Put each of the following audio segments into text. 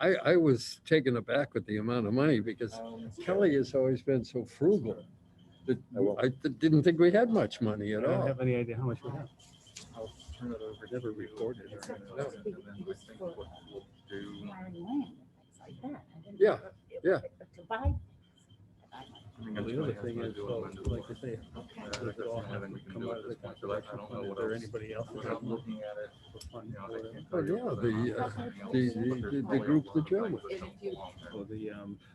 I was taken aback with the amount of money because Kelly has always been so frugal that I didn't think we had much money at I don't all. have any idea how much we have. I'll turn it over. Never reported or And anything. then I think what we'll do. Yeah, yeah. To buy. Well, the other thing is, well, like I say, If it all has then to we can come do out it of the at this point. So I conservation don't fund. know Is what there else. anybody else that Without has looking at it, a fund you know, for I it? can't Oh, tell you yeah, whether the, or not there's anything else, but there's the probably a group lot that of Joe things was. that don't belong there. For the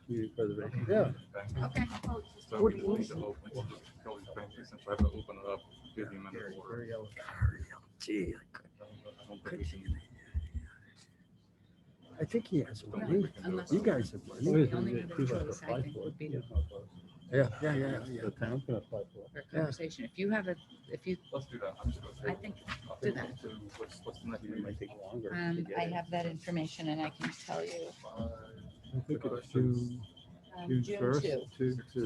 community preservation. Yeah. Okay. So we just need to open, Kelly's bank, since I have to open it up, give the amendment order. Gee, I don't think we can. I think he has money. Unless- You guys have Oh, money. yeah, The only yeah, other people have to choice, I apply think, for it. would be Yeah, to- it's not close. Yeah. The town can apply for it. For a conversation, if you have a, if you, Let's do that. I'm just gonna say. I think, I'll do take that. it to- What's the next It meeting? might take longer. to get I it. have that information and I can tell you. I think it's June June 1st 2. to.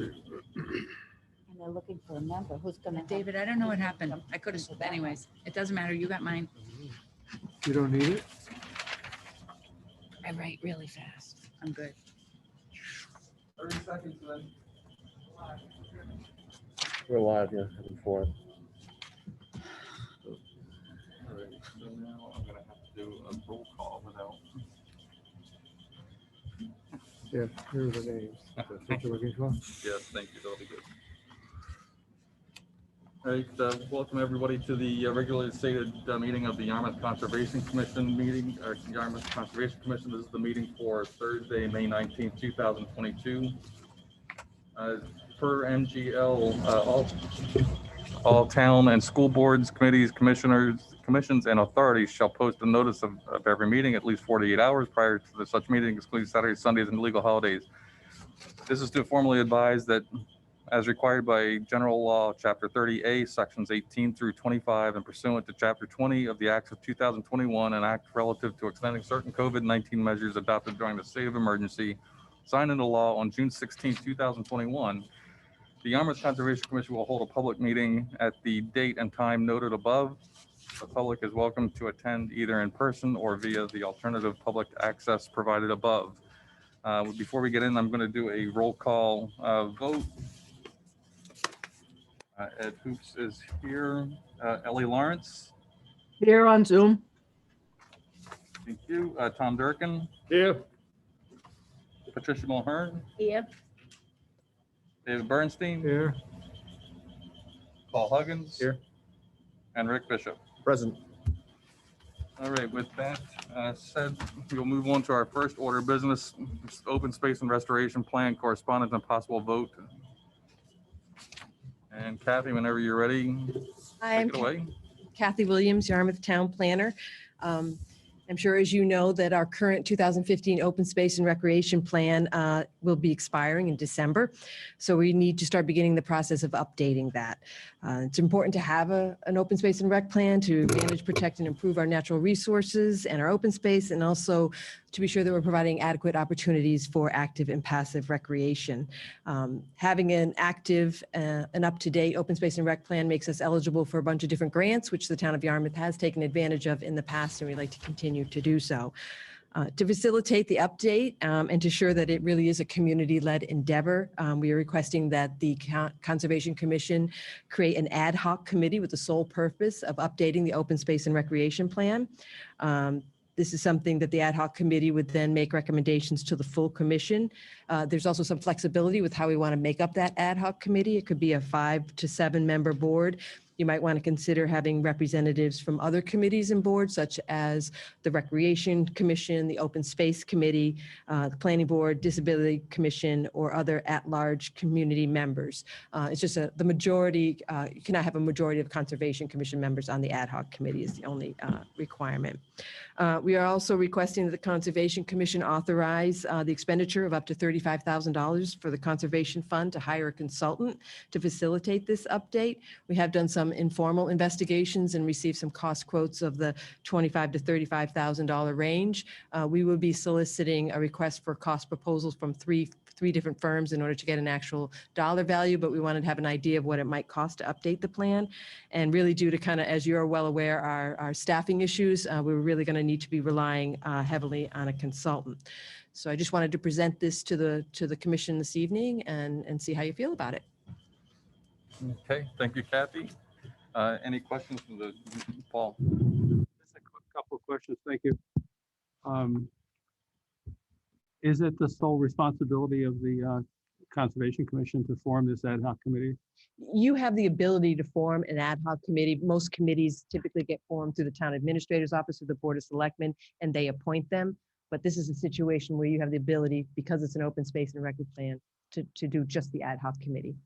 And they're looking for a member who's gonna. David, I don't know what happened. I could have, anyways, it doesn't matter. You got mine. You don't need it? I write really fast. I'm good. 30 seconds then. We're live, yeah, before. All right, so now I'm gonna have to do a roll call without. Yeah, here are the names. That's what you're looking for? Yes, thank you, that'll be good. All right, welcome everybody to the regularly stated meeting of the Yarmouth Conservation Commission meeting, or Yarmouth Conservation Commission. This is the meeting for Thursday, May 19th, 2022. Per MGL, all town and school boards, committees, commissions, and authorities shall post a notice of every meeting at least 48 hours prior to such meeting, excluding Saturdays, Sundays, and legal holidays. This is to formally advise that, as required by General Law, Chapter 30A, Sections 18 through 25, and pursuant to Chapter 20 of the Acts of 2021, an act relative to extending certain COVID-19 measures adopted during the state of emergency, signed into law on June 16, 2021, the Yarmouth Conservation Commission will hold a public meeting at the date and time noted above. The public is welcome to attend either in person or via the alternative public access provided above. Before we get in, I'm going to do a roll call vote. Ed Hoops is here. Ellie Lawrence. Here on Zoom. Thank you. Tom Durkin. Yeah. Patricia Mulhern. Here. David Bernstein. Here. Paul Huggins. Here. And Rick Bishop. Present. All right, with that said, we'll move on to our first order of business, open space and restoration plan, correspondence and possible vote. And Kathy, whenever you're ready, Hi, I'm take it away. Kathy Williams, Yarmouth Town Planner. I'm sure, as you know, that our current 2015 Open Space and Recreation Plan will be expiring in December. So we need to start beginning the process of updating that. It's important to have an open space and rec plan to manage, protect, and improve our natural resources and our open space, and also to be sure that we're providing adequate opportunities for active and passive recreation. Having an active and up-to-date open space and rec plan makes us eligible for a bunch of different grants, which the town of Yarmouth has taken advantage of in the past, and we'd like to continue to do so. To facilitate the update and to ensure that it really is a community-led endeavor, we are requesting that the Conservation Commission create an ad hoc committee with the sole purpose of updating the open space and recreation plan. This is something that the ad hoc committee would then make recommendations to the full commission. There's also some flexibility with how we want to make up that ad hoc committee. It could be a 5 to 7 member board. You might want to consider having representatives from other committees and boards, such as the Recreation Commission, the Open Space Committee, the Planning Board, Disability Commission, or other at-large community members. It's just the majority, you cannot have a majority of Conservation Commission members on the ad hoc committee is the only requirement. We are also requesting that the Conservation Commission authorize the expenditure of up to $35,000 for the Conservation Fund to hire a consultant to facilitate this update. We have done some some informal investigations and received some cost quotes of the $25,000 to $35,000 range. We will be soliciting a request for cost proposals from three different firms in order to get an actual dollar value, but we wanted to have an idea of what it might cost to update the plan. And really due to kind of, as you're well aware, our staffing issues, we're really going to need to be relying heavily on a consultant. So I just wanted to present this to the commission this evening and see how you feel about it. Okay, thank you, Kathy. Any questions from the, Paul? Just a couple of questions. Thank you. Is it the sole responsibility of the Conservation Commission to form this ad hoc committee? You have the ability to form an ad hoc committee. Most committees typically get formed through the town administrator's office or the board of selectmen, and they appoint them. But this is a situation where you have the ability, because it's an open space and record plan, to do just the ad hoc committee.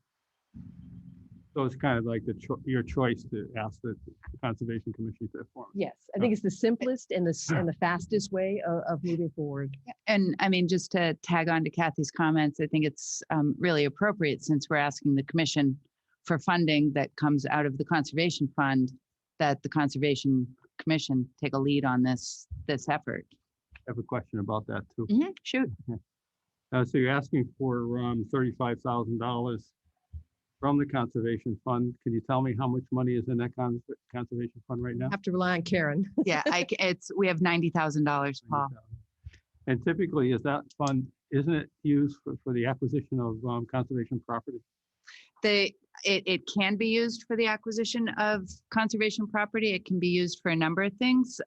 So it's kind of like your choice to ask the Conservation Commission to form. Yes, I think it's the simplest and the fastest way of moving forward. And I mean, just to tag on to Kathy's comments, I think it's really appropriate, since we're asking the commission for funding that comes out of the Conservation Fund, that the Conservation Commission take a lead on this effort. I have a question about that too. Shoot. So you're asking for $35,000 from the Conservation Fund. Can you tell me how much money is in that Conservation Fund right now? Have to rely on Karen. Yeah, we have $90,000, Paul. And typically, is that fund, isn't it used for the acquisition of conservation property? It can be used for the acquisition of conservation property. It can be used for a number of things.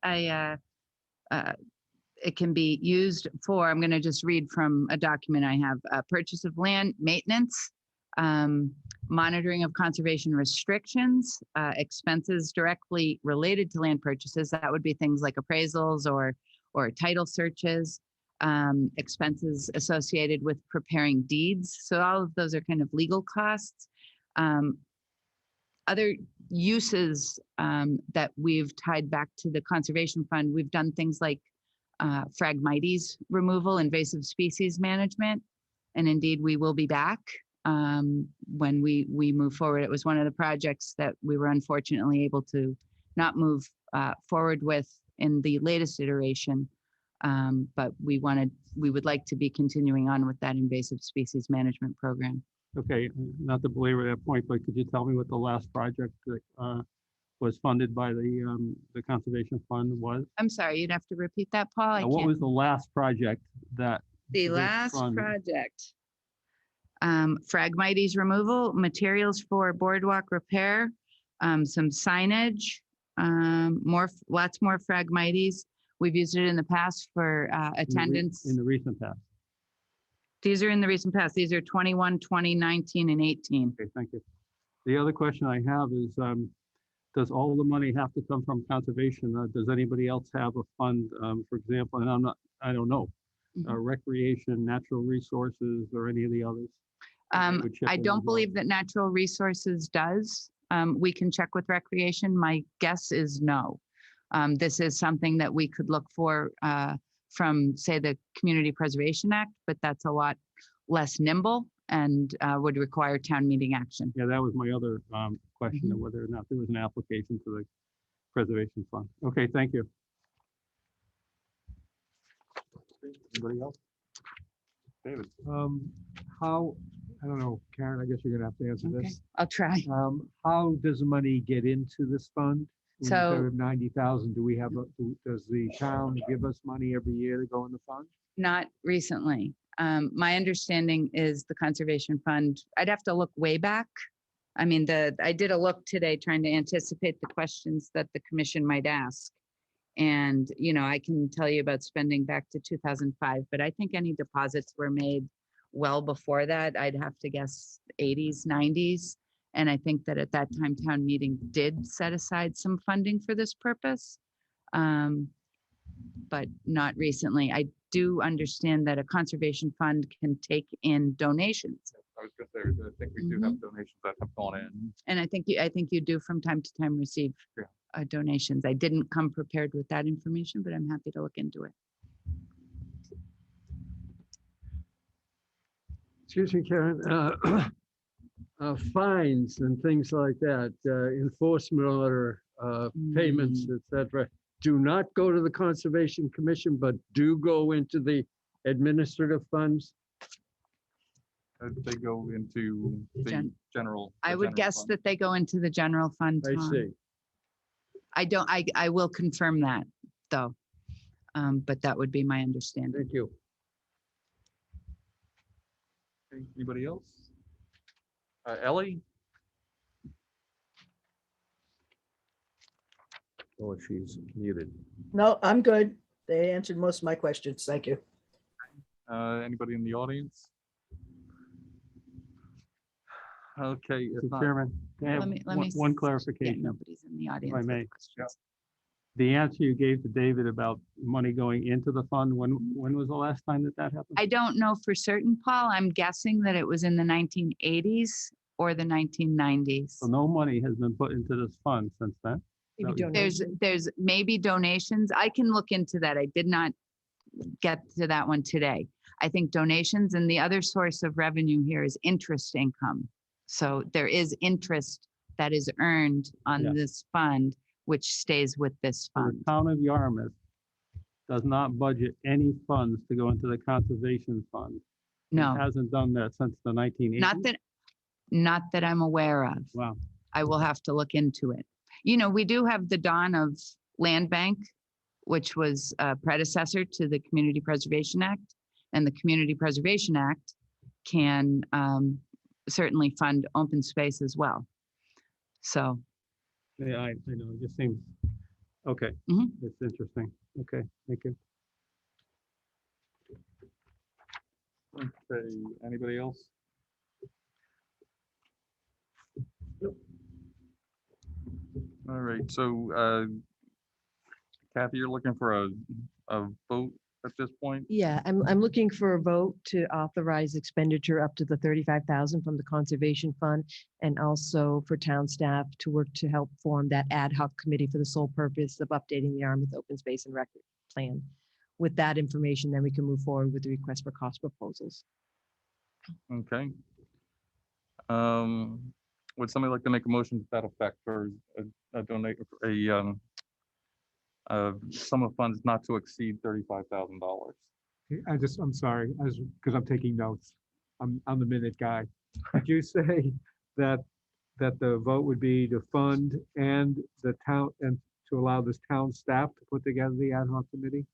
It can be used for, I'm going to just read from a document I have, purchase of land, maintenance, monitoring of conservation restrictions, expenses directly related to land purchases. That would be things like appraisals or title searches, expenses associated with preparing deeds. So all of those are kind of legal costs. Other uses that we've tied back to the Conservation Fund, we've done things like Phragmites removal, invasive species management, and indeed we will be back when we move forward. It was one of the projects that we were unfortunately able to not move forward with in the latest iteration, but we would like to be continuing on with that invasive species management program. Okay, not to belabor that point, but could you tell me what the last project that was funded by the Conservation Fund was? I'm sorry, you'd have to repeat that, Paul. I What can't. was the last project that? The this last fund- project, Phragmites removal, materials for boardwalk repair, some signage, lots more Phragmites. We've used it in the past for attendance. In the recent past. These are in the recent past. These are 21, 20, 19, and 18. Okay, thank you. The other question I have is, does all the money have to come from conservation? Does anybody else have a fund, for example, and I don't know, recreation, natural resources, or any of the others? I don't believe that natural resources does. We can check with recreation. My guess is no. This is something that we could look for from, say, the Community Preservation Act, but that's a lot less nimble and would require town meeting action. Yeah, that was my other question of whether or not there was an application to the Preservation Fund. Okay, thank you. Anybody else? David. How, I don't know, Karen, I guess you're gonna have to answer Okay, this. I'll try. How does the money get into this fund? When you So- said 90,000, do we have, does the town give us money every year to go in the fund? Not recently. My understanding is the Conservation Fund, I'd have to look way back. I mean, I did a look today trying to anticipate the questions that the commission might ask. And, I can tell you about spending back to 2005, but I think any deposits were made well before that. I'd have to guess 80s, 90s. And I think that at that time, town meeting did set aside some funding for this purpose, but not recently. I do understand that a conservation fund can take in donations. I was gonna say, I think we do have donations that have gone in. And I think you do from time to time receive donations. I didn't come prepared with that information, but I'm happy to look into it. Excuse me, Karen. fines and things like that, enforcement order, payments, etc., do not go to the Conservation Commission, but do go into the administrative funds? They go into the Gen- general. I would guess that they go into the general fund. I Tom. see. I don't, I will confirm that though. But that would be my understanding. Thank you. Anybody else? Ellie? Oh, she's muted. No, I'm good. They answered most of my questions. Thank you. Anybody in the audience? Okay, if Mr. not, Chairman, I have Let me one s- one Yeah, clarification. nobody's in the audience. I with may. questions. The answer you gave to David about money going into the fund, when was the last time that happened? I don't know for certain, Paul. I'm guessing that it was in the 1980s or the 1990s. So no money has been put into this fund since then? Maybe No, donation. There's maybe donations. I can look into that. I did not get to that one today. I think donations, and the other source of revenue here is interest income. So there is interest that is earned on Yeah. this fund, which stays with this So fund. the town of Yarmouth does not budget any funds to go into the conservation fund. It No, hasn't done that since the 1980s? not that I'm aware of. Wow. I will have to look into it. You know, we do have the dawn of Land Bank, which was a predecessor to the Community Preservation Act. And the Community Preservation Act can certainly fund open space as well. So, Yeah, I know, it just seems, okay, Mhm. it's interesting. Okay, thank you. okay, anybody else? All right, so Kathy, you're looking for a vote at this point? Yeah, I'm looking for a vote to authorize expenditure up to the 35,000 from the Conservation Fund, and also for town staff to work to help form that ad hoc committee for the sole purpose of updating the Yarmouth Open Space and Rec Plan. With that information, then we can move forward with the request for cost proposals. Okay. Would somebody like to make a motion to that effect, or donate a sum of funds not to exceed $35,000? I'm sorry, because I'm taking notes. I'm the minute guy. Did you say that the vote would be to fund and the town, and to allow this town staff to put together the ad hoc committee?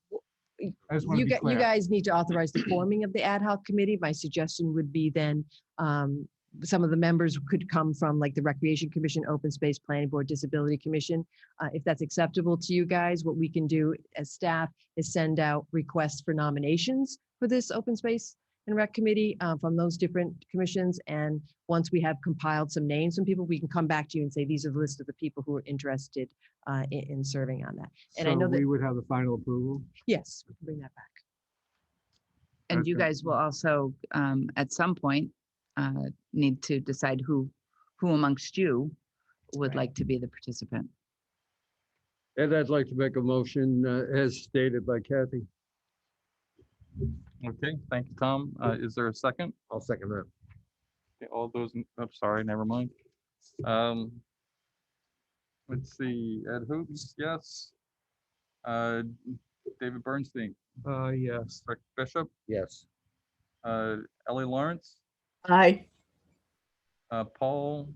I just want to be You clear. guys need to authorize the forming of the ad hoc committee. My suggestion would be then, some of the members could come from like the Recreation Commission, Open Space Planning Board, Disability Commission. If that's acceptable to you guys, what we can do as staff is send out requests for nominations for this Open Space and Rec Committee from those different commissions. And once we have compiled some names from people, we can come back to you and say, these are the list of the people who are interested in serving on that. And I So know that, we would have the final approval? yes, we can bring that back. And you Okay. guys will also, at some point, need to decide who amongst you would Right. like to be the participant. And I'd like to make a motion as stated by Kathy. Okay, thank you, Tom. Is there a second? I'll second that. Okay, all those, I'm sorry, never mind. Let's see, Ed Hoops, yes. David Bernstein, Yes. Rick Bishop, Yes. Ellie Lawrence, Aye. Paul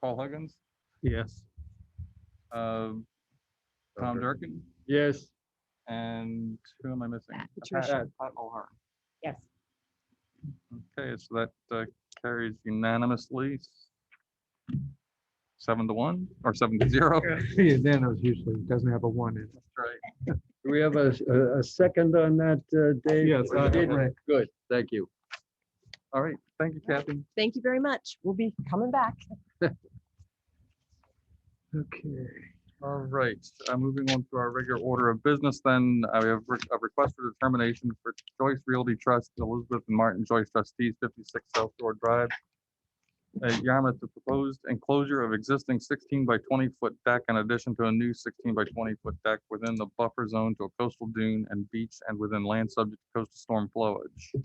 Huggins, Yes. Tom Okay. Durkin, Yes. and who am I missing? Pat. Patricia. Pat O'Hara. Yes. Okay, so that carries unanimously. 7-1 or 7-0. Unanimous usually doesn't have a one in it. That's right. Do we have a second on that, Dave? Yes, We did? Rick. Good, thank you. All right, thank you, Kathy. Thank you very much. We'll be coming back. Okay. All right, moving on to our regular order of business then, we have a request for determination for Joyce Realty Trust, Elizabeth and Martin Joyce trustees, 56 South Shore Drive. Yarmouth, the proposed enclosure of existing 16 by 20 foot deck in addition to a new 16 by 20 foot deck within the buffer zone to a coastal dune and beach and within land subject to coastal storm flowage.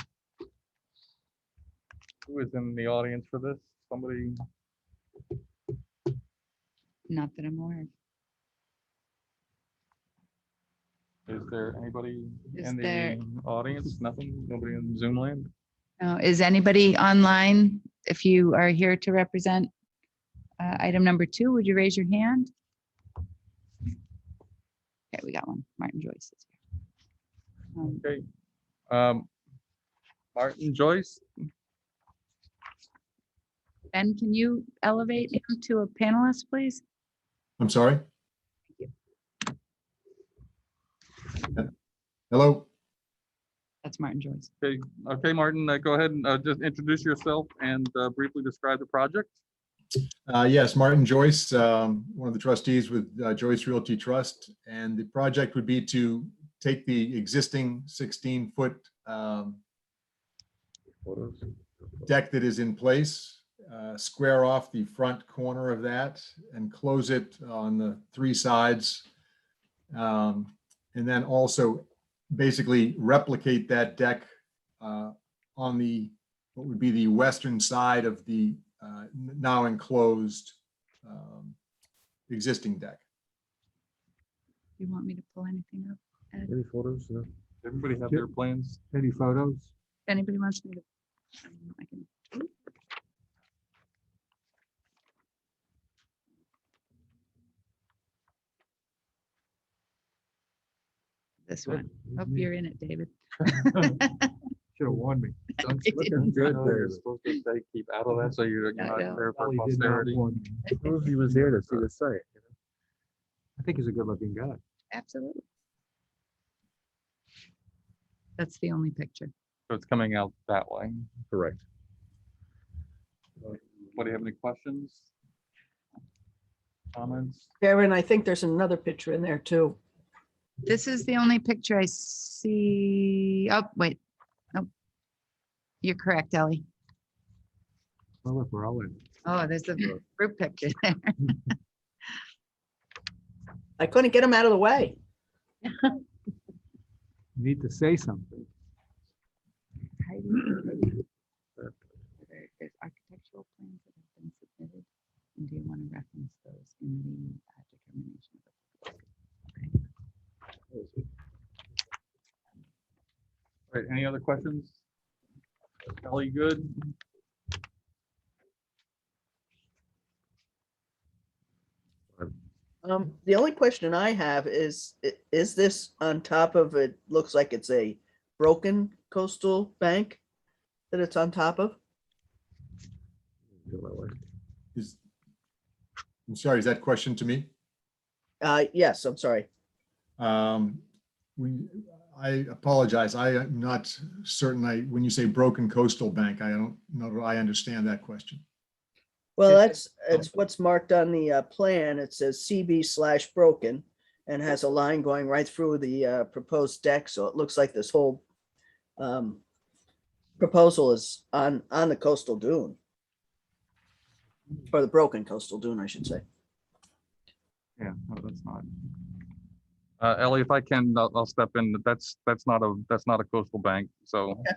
Who is in the audience for this? somebody, Not that I'm aware of. is there anybody Is in there- the audience? Nothing? Nobody in Zoom land? No, is anybody online? If you are here to represent item number 2, would you raise your hand? Okay, we got one. Martin Joyce is here. Okay. Martin Joyce? Ben, can you elevate him to a panelist, please? I'm sorry? Hello? That's Martin Joyce. Okay, okay, Martin, go ahead and just introduce yourself and briefly describe the project. Yes, Martin Joyce, one of the trustees with Joyce Realty Trust. And the project would be to take the existing 16-foot deck that is in place, square off the front corner of that and close it on the 3 sides. And then also basically replicate that deck on the, what would be the western side of the now enclosed existing deck. You want me to pull anything up? Ed? Any photos? No? Everybody have their plans? Any photos? If anybody wants me to. I can. This one. Hope you're in it, David. Should have warned me. Looking good there. You're supposed to say keep out of that, so you're I not know. there for Probably did not posterity. warn me. Suppose he was there to see the site. I think he's a good looking guy. Absolutely. That's the only picture. So it's coming out that way. Correct. What, do you have any questions? Comments? Karen, I think there's another picture in there too. This is the only picture I see. Oh, wait. Nope. You're correct, Ellie. Well, look, we're all in. Oh, there's a group picture there. I couldn't get him out of the way. Need to say something. There's architectural plans that have been submitted. And do you want to reference those in the determination? Okay. All right, any other questions? Kelly, good? The only question I have is this on top of it? Looks like it's a broken coastal bank that it's on top of? I'm sorry, is that question to me? Yes, I'm sorry. I apologize. I am not certain. When you say broken coastal bank, I don't know that I understand that question. Well, it's what's marked on the plan. It says CB/broken and has a line going right through the proposed deck. So it looks like this whole proposal is on the coastal dune. Or the broken coastal dune, I should say. Yeah, no, that's not. Ellie, if I can, I'll step in. That's not a coastal bank. So Okay.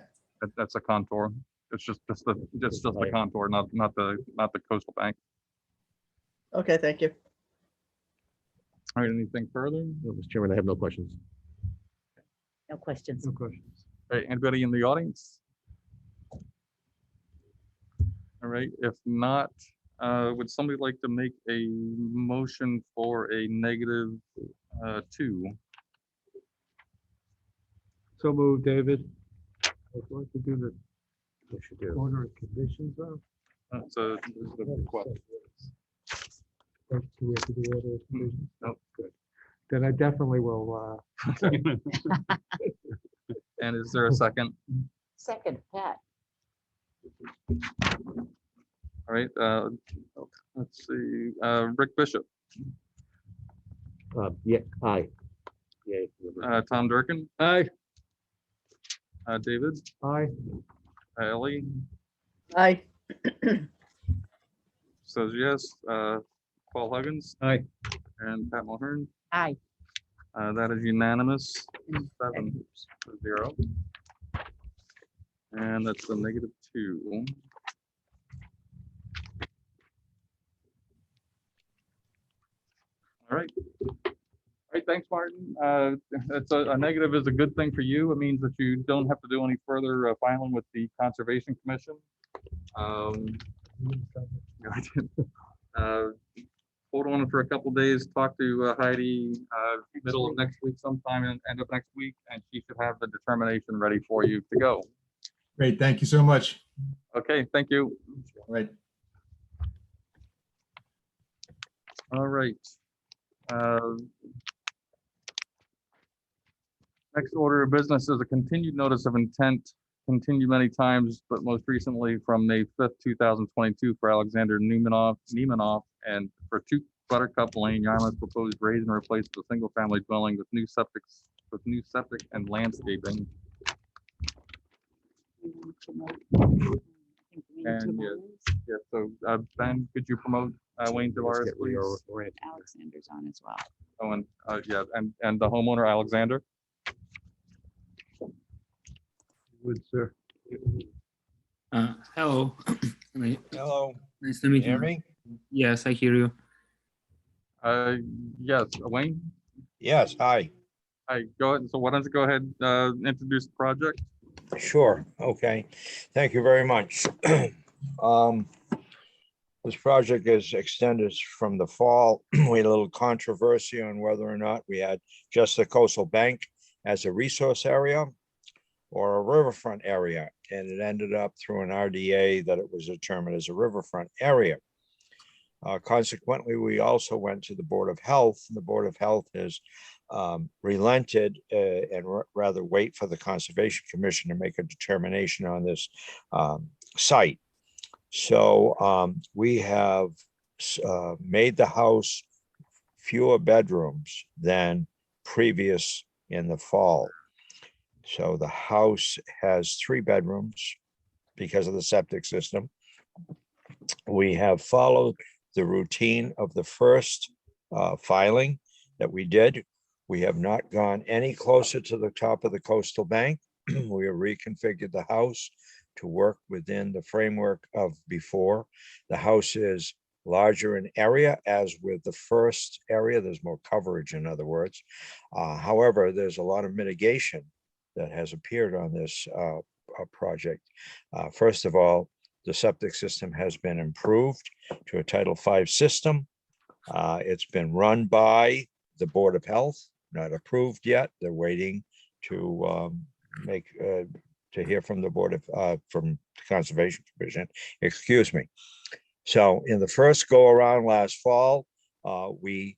that's a contour. It's just the contour, not the coastal bank. Okay, thank you. All right, anything further? No, Mr. Chairman, I have no questions. No questions. No questions. All right, anybody in the audience? All right, if not, would somebody like to make a motion for a -2? So move, David. I'd like to do the We should do. order of conditions though. That's a request. Do we have to do order of conditions? No. Good. Then I definitely will, And is there a second? Second, Pat. All right, let's see, Rick Bishop, Yeah, aye. Yeah. Tom Durkin, Aye. David, aye. Ellie Aye. says yes, Paul Huggins. Aye. And Pat Mulhern. Aye. That is unanimous, 7-0. And that's a -2. thanks, Martin. It's a negative is a good thing for you. It means that you don't have to do any further filing with the Conservation Commission. Uh, Hold on for a couple days, talk to Heidi, middle of next week sometime, and end of next week, and she should have the determination ready for you to go. Great, thank you so much. Okay, thank you. All right. All right. Next order of business is a continued notice of intent, continued many times, but most recently from May 5th, 2022 for Alexander Neumanoff, and for 2 Buttercup Lane, Yarmouth, proposed raise and replace the single-family dwelling with new septic and landscaping. And yes, so Ben, could you promote Wayne Tavares, please? Alexander's on as well. Oh, and yeah, and the homeowner, Alexander. Good, sir. Hello. Hello, Nice to meet hear you. me? Yes, I hear you. Yes, Wayne. Yes, hi. Hi, go ahead. So why don't you go ahead, introduce the project? Sure, okay. Thank you very much. This project is extended from the fall. We had a little controversy on whether or not we had just the coastal bank as a resource area or a riverfront area. And it ended up through an RDA that it was determined as a riverfront area. Consequently, we also went to the Board of Health. The Board of Health has relented and rather wait for the Conservation Commission to make a determination on this site. So we have made the house fewer bedrooms than previous in the fall. So the house has 3 bedrooms because of the septic system. We have followed the routine of the first filing that we did. We have not gone any closer to the top of the coastal bank. We have reconfigured the house to work within the framework of before. The house is larger in area, as with the first area. There's more coverage, in other words. However, there's a lot of mitigation that has appeared on this project. First of all, the septic system has been improved to a Title V system. It's been run by the Board of Health, not approved yet. They're waiting to to hear from the Board of from the Conservation Commission, excuse me. So in the first go around last fall, we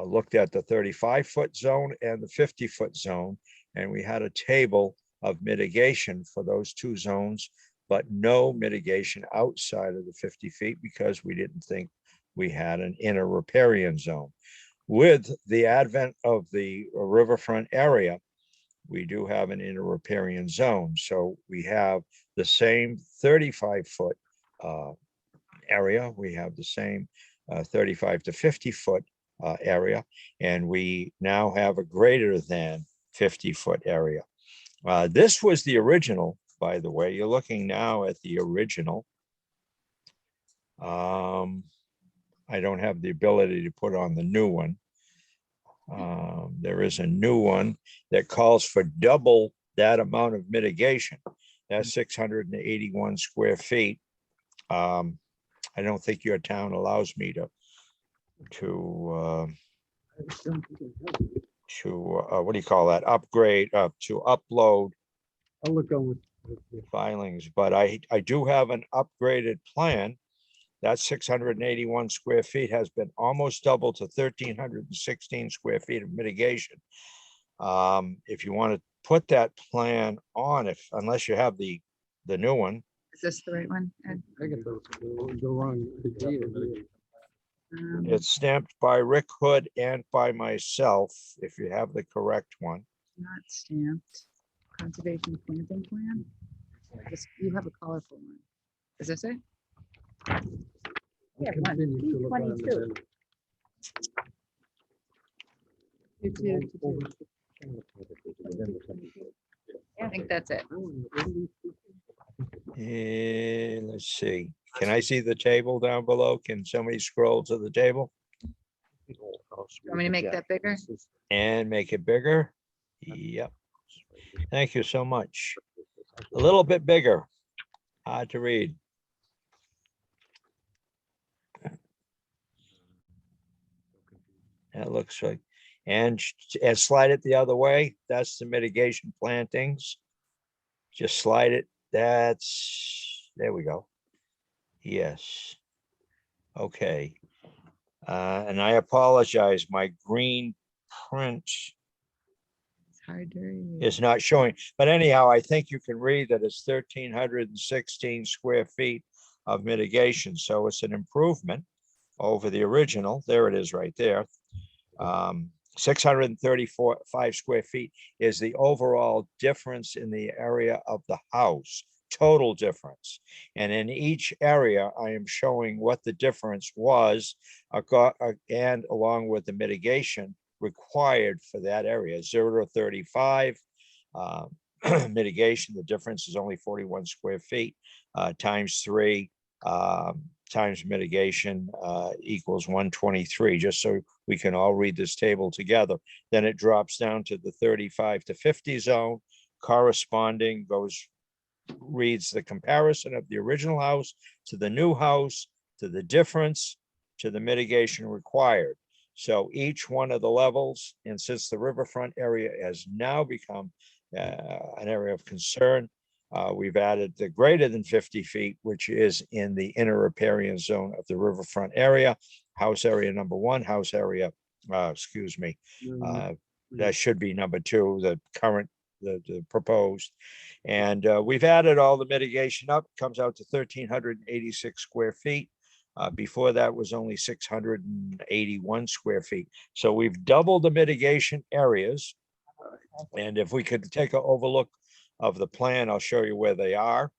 looked at the 35-foot zone and the 50-foot zone, and we had a table of mitigation for those 2 zones, but no mitigation outside of the 50 feet because we didn't think we had an inner riparian zone. With the advent of the riverfront area, we do have an inner riparian zone. So we have the same 35-foot area. We have the same 35 to 50-foot area, and we now have a greater than 50-foot area. This was the original, by the way. You're looking now at the original. I don't have the ability to put on the new one. There is a new one that calls for double that amount of mitigation. That's 681 square feet. I don't think your town allows me to what do you call that? Upgrade to upload I'll look on with filings, but I do have an upgraded plan. That 681 square feet has been almost doubled to 1,316 square feet of mitigation. If you want to put that plan on, unless you have the new one. Is this the right one, Ed? I got the wrong. It's stamped by Rick Hood and by myself, if you have the correct one. Not stamped. Conservation planting plan. You have a colorful one. Is this it? Yeah, one, 22. I think that's it. Let's see. Can I see the table down below? Can somebody scroll to the table? Want me to make that bigger? and make it bigger. Yep. Thank you so much. A little bit bigger. Hard to read. That looks like, and slide it the other way. That's the mitigation plantings. Just slide it. There we go. Yes. Okay. And I apologize, my green print It's hard to read. is not showing, but anyhow, I think you can read that it's 1,316 square feet of mitigation, so it's an improvement over the original. There it is right there. 634.5 square feet is the overall difference in the area of the house, total difference. And in each area, I am showing what the difference was and along with the mitigation required for that area, 0 to 35. Mitigation, the difference is only 41 square feet, times 3, times mitigation equals 123, just so we can all read this table together. Then it drops down to the 35 to 50 zone, corresponding reads the comparison of the original house to the new house, to the difference, to the mitigation required. So each one of the levels, and since the riverfront area has now become an area of concern, we've added the greater than 50 feet, which is in the inner riparian zone of the riverfront area. House area number 1, house area, excuse me, that should be number 2, the current, the proposed. And we've added all the mitigation up, comes out to 1,386 square feet. Before that was only 681 square feet. So we've doubled the mitigation areas. And if we could take an overlook of the plan, I'll show you where they are.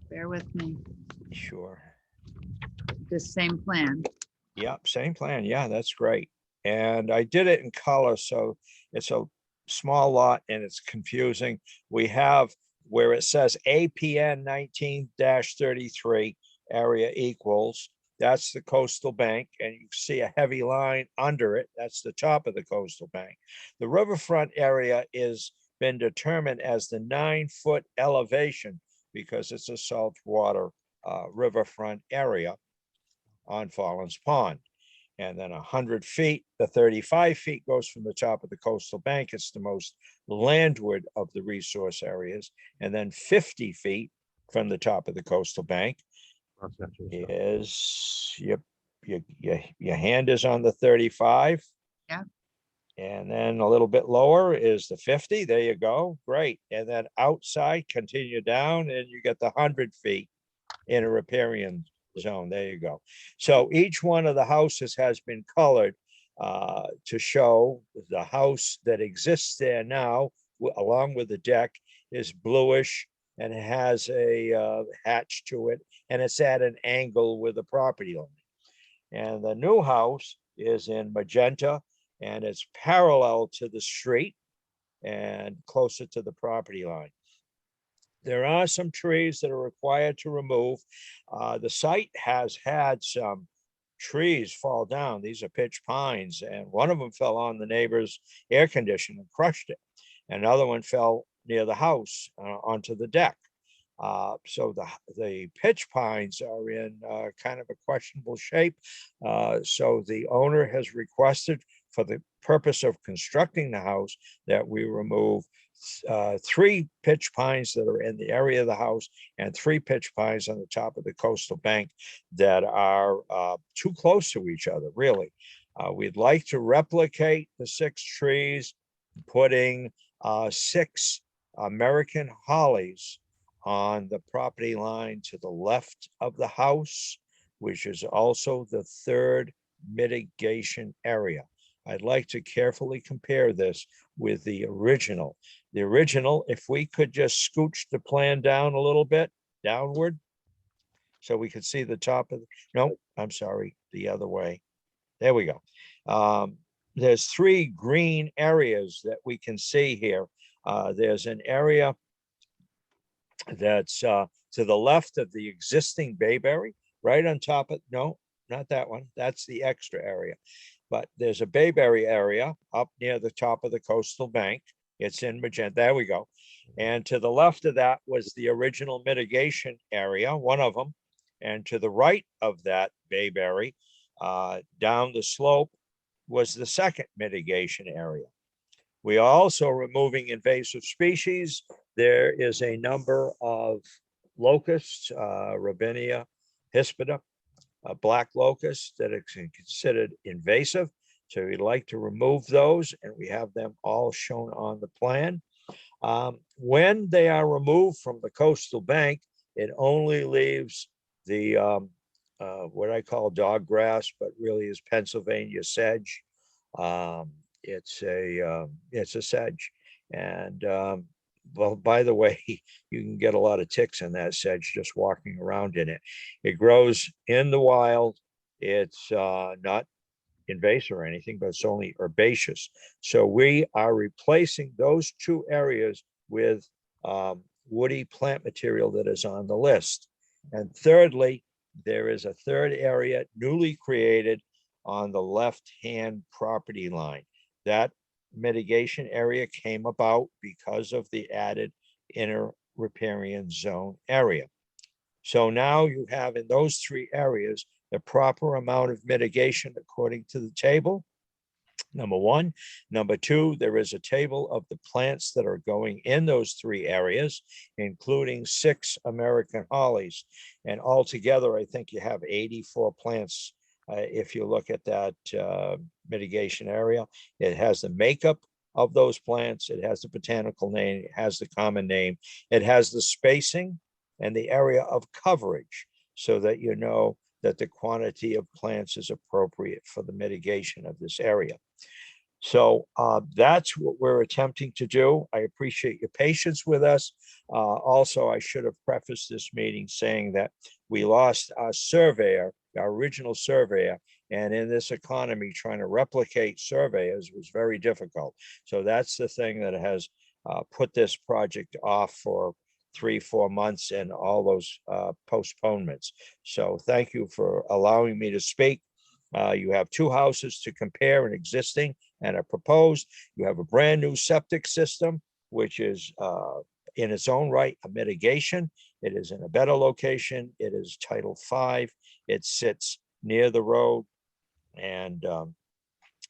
Bear with me. Sure. This same plan. Yep, same plan. Yeah, that's great. And I did it in color, so it's a small lot and it's confusing. We have where it says APN 19-33 area equals, that's the coastal bank, and you see a heavy line under it. That's the top of the coastal bank. The riverfront area is been determined as the 9-foot elevation because it's a saltwater riverfront area on Fallons Pond. And then 100 feet, the 35 feet goes from the top of the coastal bank. It's the most landward of the resource areas. And then 50 feet from the top of the coastal bank is, your hand is on the 35. Yeah. And then a little bit lower is the 50. There you go. Great. And then outside, continue down and you get the 100 feet in a riparian zone. There you go. So each one of the houses has been colored to show the house that exists there now, along with the deck, is bluish and it has a hatch to it, and it's at an angle with the property line. And the new house is in magenta and it's parallel to the street and closer to the property line. There are some trees that are required to remove. The site has had some trees fall down. These are pitch pines, and one of them fell on the neighbor's air conditioner and crushed it. Another one fell near the house onto the deck. So the pitch pines are in kind of a questionable shape. So the owner has requested, for the purpose of constructing the house, that we remove 3 pitch pines that are in the area of the house and 3 pitch pines on the top of the coastal bank that are too close to each other, really. We'd like to replicate the 6 trees, putting 6 American hollies on the property line to the left of the house, which is also the 3rd mitigation area. I'd like to carefully compare this with the original. The original, if we could just scooch the plan down a little bit, downward, so we could see the top of, no, I'm sorry, the other way. There we go. There's 3 green areas that we can see here. There's an area that's to the left of the existing bayberry, right on top of, no, not that one. That's the extra area. But there's a bayberry area up near the top of the coastal bank. It's in magenta. There we go. And to the left of that was the original mitigation area, one of them. And to the right of that bayberry, down the slope, was the second mitigation area. We are also removing invasive species. There is a number of locusts, Robinia hispida, black locusts that are considered invasive. So we'd like to remove those, and we have them all shown on the plan. When they are removed from the coastal bank, it only leaves the what I call dog grass, but really is Pennsylvania sedge. It's a sedge, and well, by the way, you can get a lot of ticks in that sedge just walking around in it. It grows in the wild. It's not invasive or anything, but it's only herbaceous. So we are replacing those two areas with woody plant material that is on the list. And thirdly, there is a third area newly created on the left-hand property line. That mitigation area came about because of the added inner riparian zone area. So now you have in those three areas the proper amount of mitigation according to the table. Number one. Number two, there is a table of the plants that are going in those three areas, including 6 American hollies. And altogether, I think you have 84 plants. If you look at that mitigation area, it has the makeup of those plants. It has the botanical name. It has the common name. It has the spacing and the area of coverage so that you know that the quantity of plants is appropriate for the mitigation of this area. So that's what we're attempting to do. I appreciate your patience with us. Also, I should have prefaced this meeting saying that we lost our surveyor, our original surveyor, and in this economy, trying to replicate surveyors was very difficult. So that's the thing that has put this project off for 3-4 months and all those postponements. So thank you for allowing me to speak. You have 2 houses to compare, an existing and a proposed. You have a brand new septic system, which is in its own right a mitigation. It is in a better location. It is Title V. It sits near the road and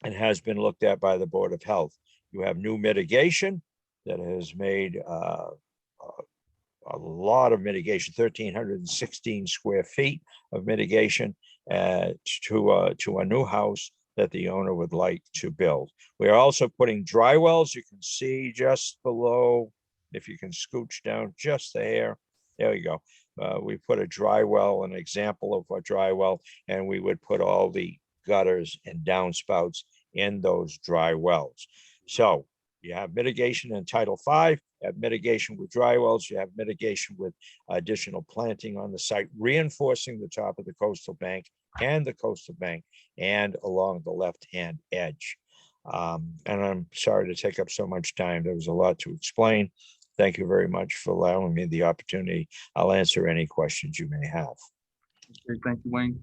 has been looked at by the Board of Health. You have new mitigation that has made a lot of mitigation, 1,316 square feet of mitigation to a new house that the owner would like to build. We are also putting dry wells. You can see just below, if you can scooch down just there, there you go. We put a dry well, an example of a dry well, and we would put all the gutters and downspouts in those dry wells. So you have mitigation in Title V, you have mitigation with dry wells, you have mitigation with additional planting on the site, reinforcing the top of the coastal bank and the coastal bank and along the left-hand edge. And I'm sorry to take up so much time. There was a lot to explain. Thank you very much for allowing me the opportunity. I'll answer any questions you may have. Okay, thank you, Wayne.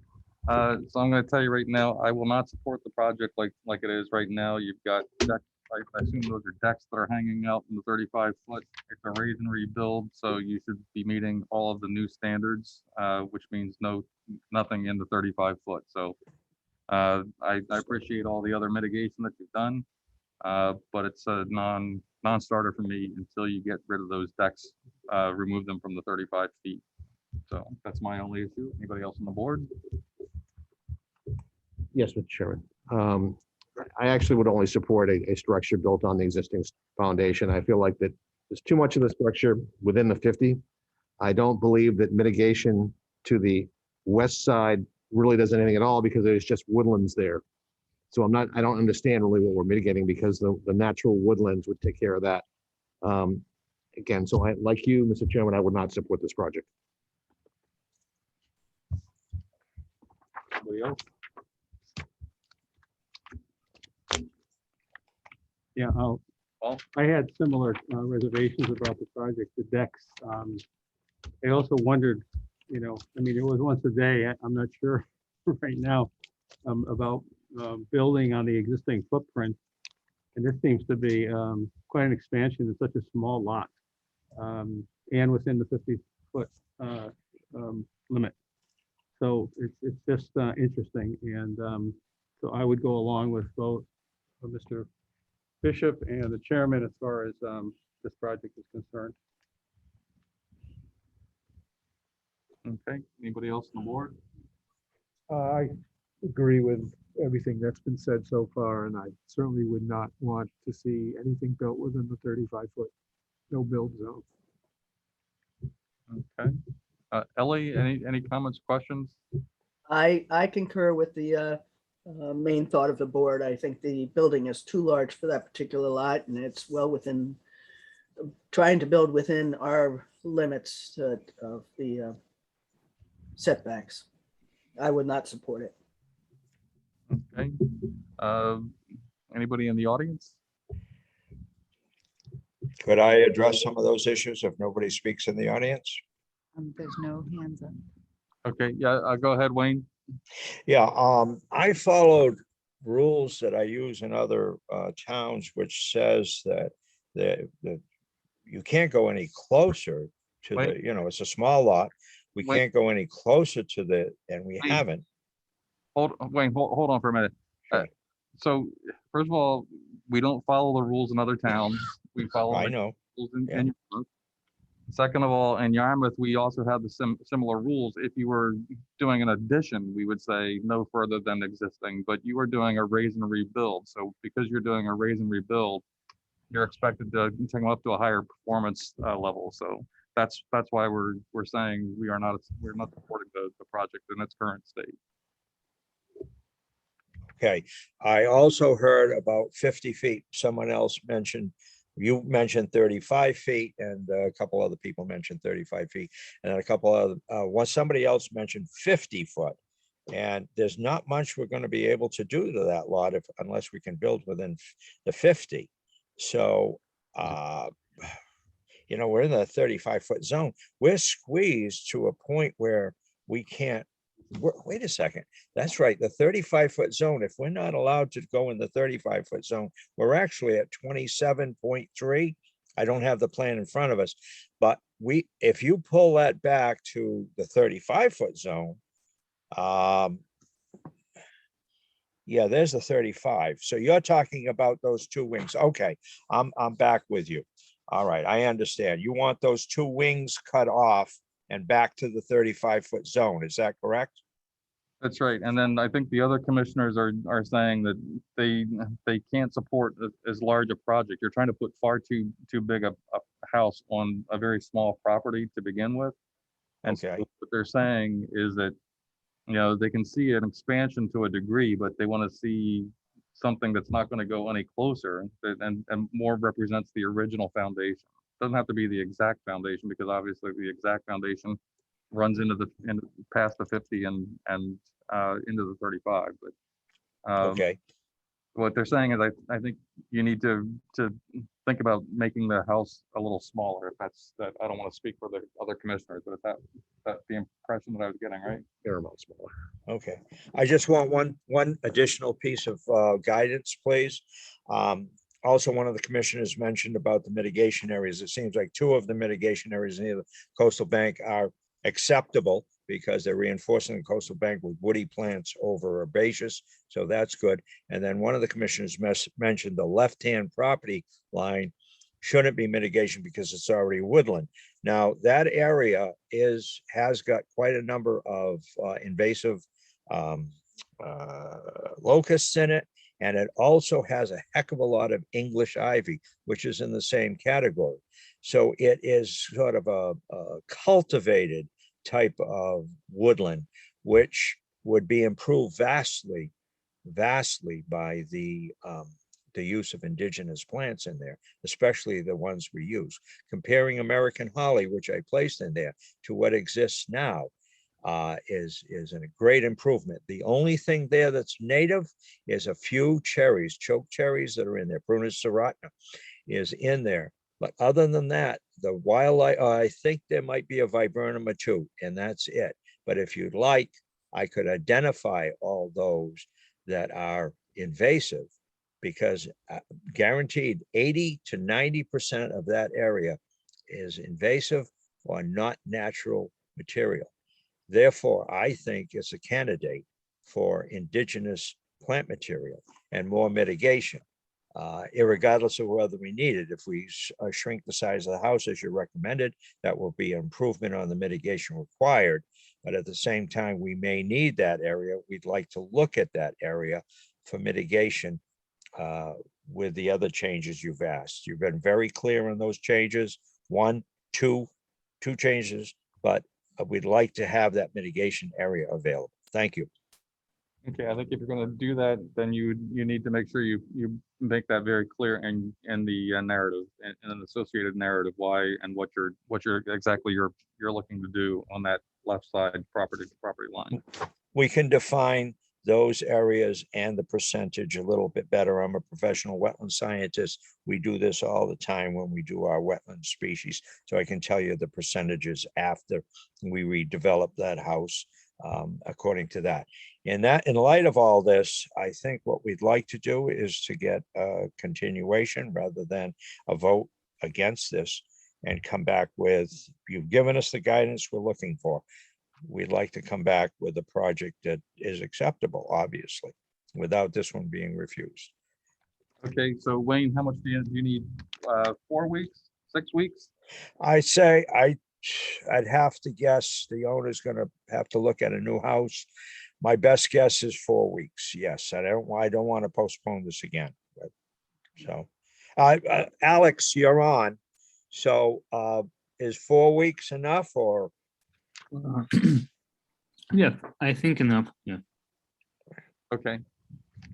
So I'm going to tell you right now, I will not support the project like it is right now. You've got decks, I assume those are decks that are hanging out in the 35 foot. It's a raise and rebuild, so you should be meeting all of the new standards, which means nothing in the 35 foot. So I appreciate all the other mitigation that you've done, but it's a non-starter for me until you get rid of those decks, remove them from the 35 feet. So that's my only issue. Anybody else on the board? Yes, Mr. Chairman. I actually would only support a structure built on the existing foundation. I feel like that there's too much of the structure within the 50. I don't believe that mitigation to the west side really does anything at all because there's just woodlands there. So I don't understand really what we're mitigating because the natural woodlands would take care of that. Again, so like you, Mr. Chairman, I would not support this project. Anybody else? Yeah, I had similar reservations about the project, the decks. I also wondered, I mean, it was once a day. I'm not sure right now about building on the existing footprint. And this seems to be quite an expansion in such a small lot and within the 50-foot limit. So it's just interesting. And so I would go along with both Mr. Bishop and the chairman as far as this project is concerned. Okay, anybody else on the board? I agree with everything that's been said so far, and I certainly would not want to see anything built within the 35-foot no build zone. Okay. Ellie, any comments, questions? I concur with the main thought of the board. I think the building is too large for that particular lot, and it's well within, trying to build within our limits of the setbacks. I would not support it. Okay. Anybody in the audience? Could I address some of those issues if nobody speaks in the audience? There's no hands up. Okay, yeah, go ahead, Wayne. Yeah, I followed rules that I use in other towns, which says that the you can't go any closer to Wait. the, it's a small lot. We Wait. can't go any closer to the, and we Wait. haven't. Wayne, hold on for a minute. Sure. So first of all, we don't follow the rules in other towns. We follow I the know. rules in Yeah. Yarmouth. Second of all, in Yarmouth, we also have the similar rules. If you were doing an addition, we would say no further than existing, but you are doing a raise and rebuild. So because you're doing a raise and rebuild, you're expected to take them up to a higher performance level. So that's why we're saying we're not supporting the project in its current state. Okay, I also heard about 50 feet. Someone else mentioned, you mentioned 35 feet and a couple other people mentioned 35 feet. And then a couple of, somebody else mentioned 50 foot. And there's not much we're going to be able to do to that lot unless we can build within the 50. So, we're in the 35-foot zone. We're squeezed to a point where we can't. Wait a second. That's right. The 35-foot zone, if we're not allowed to go in the 35-foot zone, we're actually at 27.3. I don't have the plan in front of us, but if you pull that back to the 35-foot zone, yeah, there's the 35. So you're talking about those two wings. Okay, I'm back with you. All right, I understand. You want those two wings cut off and back to the 35-foot zone. Is that correct? That's right. And then I think the other commissioners are saying that they can't support as large a project. You're trying to put far too big a house on a very small property to begin with. And Okay. so what they're saying is that, they can see an expansion to a degree, but they want to see something that's not going to go any closer and more represents the original foundation. Doesn't have to be the exact foundation, because obviously the exact foundation runs into past the 50 and into the 35. But Okay. what they're saying is I think you need to think about making the house a little smaller. If that's that, I don't want to speak for the other commissioners, but if that's the impression that I was getting, right? Fair amount smaller. Okay, I just want one additional piece of guidance, please. Also, one of the commissioners mentioned about the mitigation areas. It seems like two of the mitigation areas near the coastal bank are acceptable because they're reinforcing the coastal bank with woody plants over herbaceous. So that's good. And then one of the commissioners mentioned the left-hand property line shouldn't be mitigation because it's already woodland. Now that area has got quite a number of invasive locusts in it. And it also has a heck of a lot of English ivy, which is in the same category. So it is sort of a cultivated type of woodland, which would be improved vastly by the use of indigenous plants in there, especially the ones we use. Comparing American holly, which I placed in there, to what exists now, is a great improvement. The only thing there that's native is a few cherries, choke cherries that are in there. Prunus serratna is in there. But other than that, the wildlife, I think there might be a viburnum or two, and that's it. But if you'd like, I could identify all those that are invasive, because guaranteed 80 to 90% of that area is invasive or not natural material. Therefore, I think it's a candidate for indigenous plant material and more mitigation, irregardless of whether we need it. If we shrink the size of the house as you recommended, that will be an improvement on the mitigation required. But at the same time, we may need that area. We'd like to look at that area for mitigation with the other changes you've asked. You've been very clear on those changes. Two changes, but we'd like to have that mitigation area available. Thank you. Okay, I think if you're going to do that, then you need to make sure you make that very clear in the narrative and an associated narrative why and what you're exactly you're looking to do on that left side property to property line. We can define those areas and the percentage a little bit better. I'm a professional wetland scientist. We do this all the time when we do our wetland species. So I can tell you the percentages after we redevelop that house according to that. In light of all this, I think what we'd like to do is to get a continuation rather than a vote against this, and come back with, you've given us the guidance we're looking for. We'd like to come back with a project that is acceptable, obviously, without this one being refused. Okay, so Wayne, how much do you need? 4 weeks, 6 weeks? I say I'd have to guess the owner's gonna have to look at a new house. My best guess is 4 weeks. Yes, I don't want to postpone this again. But, so, Alex, you're on. So, is 4 weeks enough, or? Yeah, I think enough. Yeah. Okay.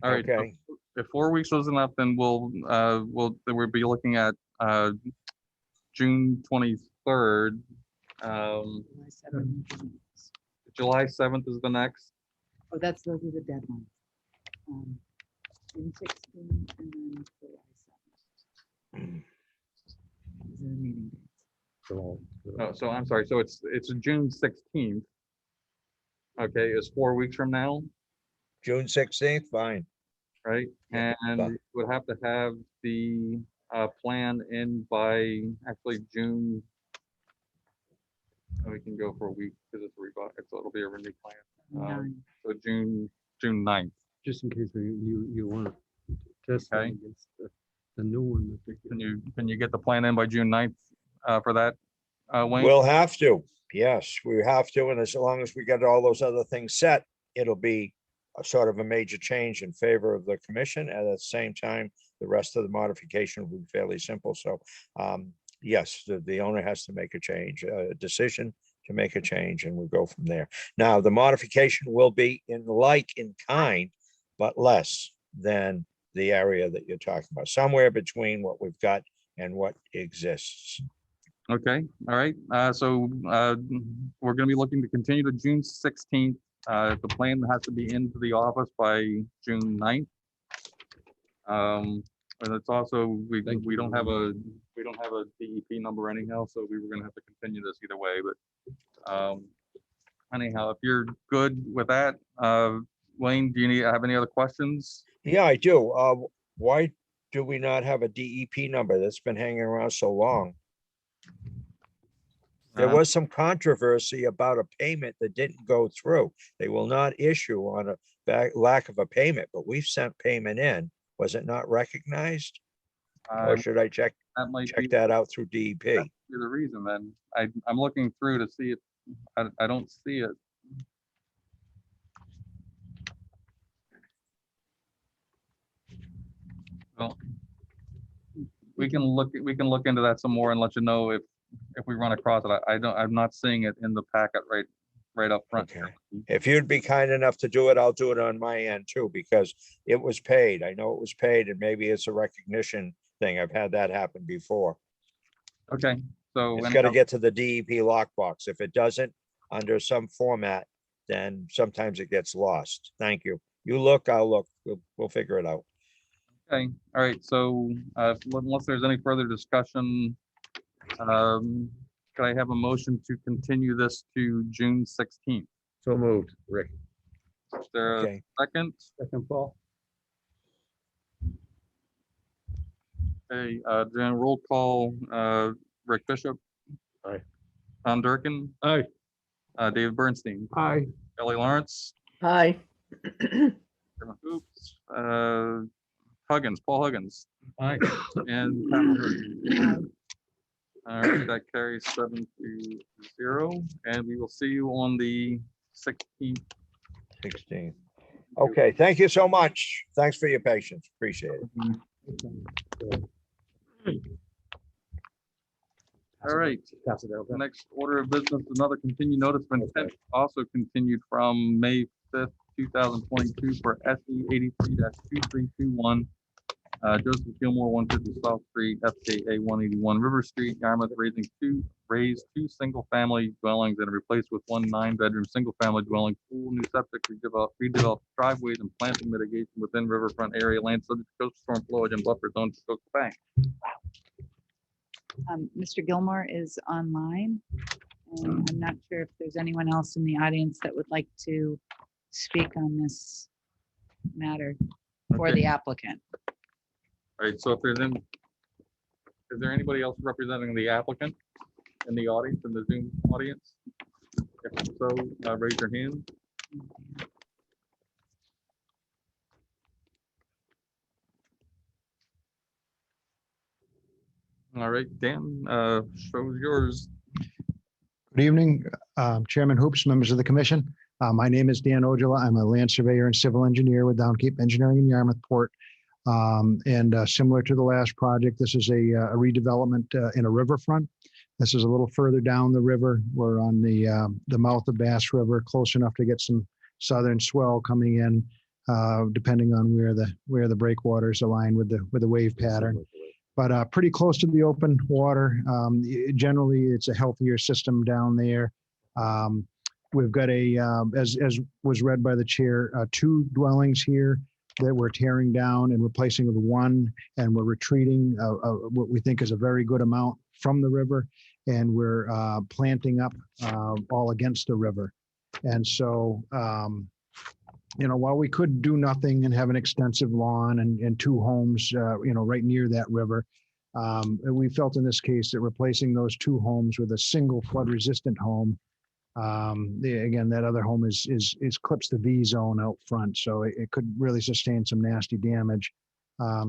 All right. Okay. If 4 weeks was enough, then we'll be looking at June 23rd. July 7th is the next. Oh, those are the deadlines. June 16 and then July 7th. These are the meeting dates. Oh, so I'm sorry. So it's June 16th. Okay, is 4 weeks from now, June 16th, fine. right? Yeah, And fine. we would have to have the plan in by actually June. We can go for a week because it's so it'll be a renew plan. 9. So June 9th. Just in case you want to test it Okay. against the new one that they Can you get the plan in by June 9th for that, Wayne? We'll have to. Yes, we have to. And as long as we get all those other things set, it'll be a sort of a major change in favor of the commission. And at the same time, the rest of the modification will be fairly simple. So, yes, the owner has to make a change, a decision to make a change, and we'll go from there. Now, the modification will be in kind, but less than the area that you're talking about, somewhere between what we've got and what exists. Okay, all right. So we're going to be looking to continue to June 16th. The plan has to be into the office by June 9th. And it's also, we don't have a DEP number anyhow, so we were going to have to continue this either way. But anyhow, if you're good with that, Wayne, do you have any other questions? Yeah, I do. Why do we not have a DEP number that's been hanging around so long? There was some controversy about a payment that didn't go through. They will not issue on a lack of a payment, but we've sent payment in. Was it not recognized? Or should I check that out through DEP? That's the reason then. I'm looking through to see if I don't see it. Well, we can look into that some more and let you know if we run across it. I'm not seeing it in the packet right up front. Okay. If you'd be kind enough to do it, I'll do it on my end too, because it was paid. I know it was paid, and maybe it's a recognition thing. I've had that happen before. Okay, so It's got to get to the DEP lockbox. If it doesn't, under some format, then sometimes it gets lost. Thank you. You look, I'll look. We'll figure it out. Okay, all right. So unless there's any further discussion, can I have a motion to continue this to June 16th? So moved, Rick. Is there a Okay. second? Second, Paul. Okay, doing roll call, Rick Bishop. Aye. Tom Durkin, Aye. David Bernstein, Aye. Kelly Lawrence, Hi. Chairman Hoops, Huggins, Paul Huggins, Aye. and Pat Mahoney. All right, that carries 7-0, and we will see you on the 16th. 16. Okay, thank you so much. Thanks for your patience. Appreciate it. All right, Pass it down. next order of business, another continued notice of intent, also continued from May 5th, 2022 for SE 83-2321. Joseph Gilmore, 150 South Street, FKA 181 River Street, Yarmouth, raised two single-family dwellings and replaced with one 9-bedroom, single-family dwelling, pool, new septic, redeveloped driveways and planting mitigation within riverfront area, land subject to coastal storm flowage and buffer zone to coastal bank. Mr. Gilmore is online, and I'm not sure if there's anyone else in the audience that would like to speak on this matter for Okay. the applicant. All right, so if there's any, is there anybody else representing the applicant in the audience, in the Zoom audience? If so, raise your hand. All right, Dan, show's yours. Good evening, Chairman Hoops, members of the commission. My name is Dan Ojala. I'm a land surveyor and civil engineer with Downkeep Engineering in Yarmouthport. Similar to the last project, this is a redevelopment in a riverfront. This is a little further down the river. We're on the mouth of Bass River, close enough to get some southern swell coming in, depending on where the breakwaters align with the wave pattern. But pretty close to the open water. Generally, it's a healthier system down there. We've got as was read by the chair, 2 dwellings here that we're tearing down and replacing with 1, and we're retreating what we think is a very good amount from the river, and we're planting up all against the river. And so, while we could do nothing and have an extensive lawn and 2 homes, right near that river, we felt in this case that replacing those 2 homes with a single flood-resistant home, again, that other home is clips the V zone out front, so it could really sustain some nasty damage.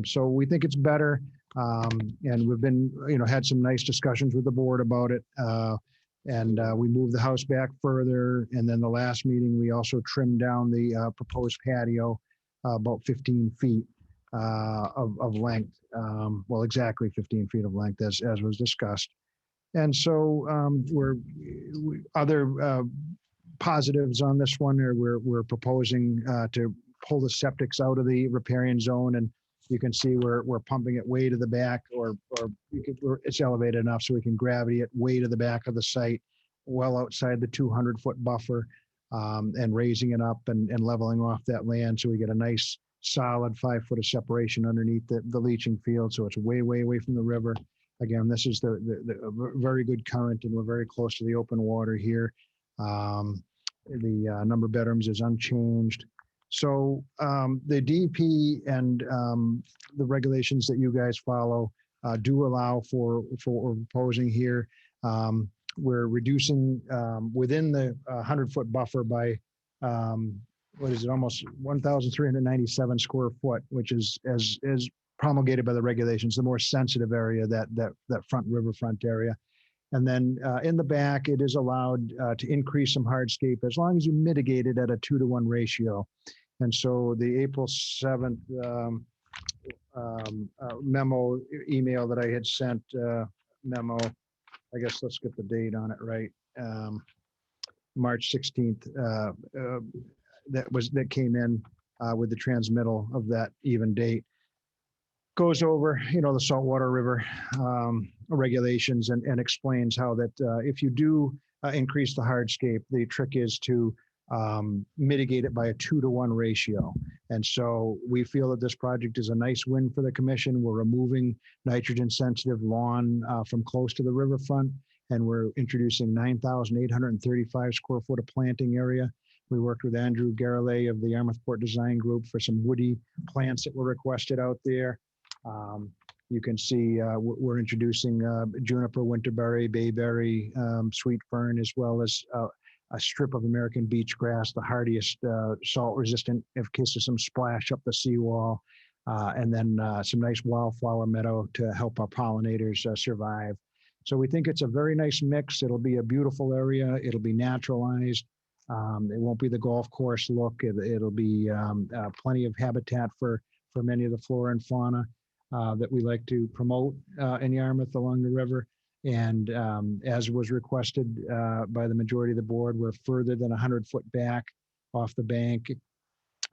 So we think it's better, and we've been, had some nice discussions with the board about it. We moved the house back further. And then the last meeting, we also trimmed down the proposed patio about 15 feet of length. Well, exactly 15 feet of length as was discussed. And so other positives on this one are we're proposing to pull the septics out of the riparian zone, and you can see we're pumping it way to the back, or it's elevated enough so we can gravity it way to the back of the site, well outside the 200-foot buffer, and raising it up and leveling off that land so we get a nice solid 5 foot of separation underneath the leaching field. So it's way, way away from the river. Again, this is the very good current, and we're very close to the open water here. The number of bedrooms is unchanged. So the DEP and the regulations that you guys follow do allow for what we're proposing here. We're reducing within the 100-foot buffer by almost 1,397 square foot, which is as promulgated by the regulations, the more sensitive area, that front riverfront area. And then in the back, it is allowed to increase some hardscape as long as you mitigate it at a 2-to-1 ratio. And so the April 7th email that I had sent, I guess let's get the date on it right. March 16th, that came in with the transmittal of that even date. Goes over, the saltwater river regulations and explains how that if you do increase the hardscape, the trick is to mitigate it by a 2-to-1 ratio. And so we feel that this project is a nice win for the commission. We're removing nitrogen sensitive lawn from close to the riverfront, and we're introducing 9,835 square foot of planting area. We worked with Andrew Garrelay of the Yarmouth Port Design Group for some woody plants that were requested out there. You can see we're introducing juniper, winterberry, bayberry, sweet fern, as well as a strip of American beach grass, the hardiest salt resistant in case of some splash up the seawall. And then some nice wildflower meadow to help our pollinators survive. So we think it's a very nice mix. It'll be a beautiful area. It'll be naturalized. It won't be the golf course look. It'll be plenty of habitat for many of the flora and fauna that we like to promote in Yarmouth along the river. And as was requested by the majority of the board, we're further than 100 foot back off the bank.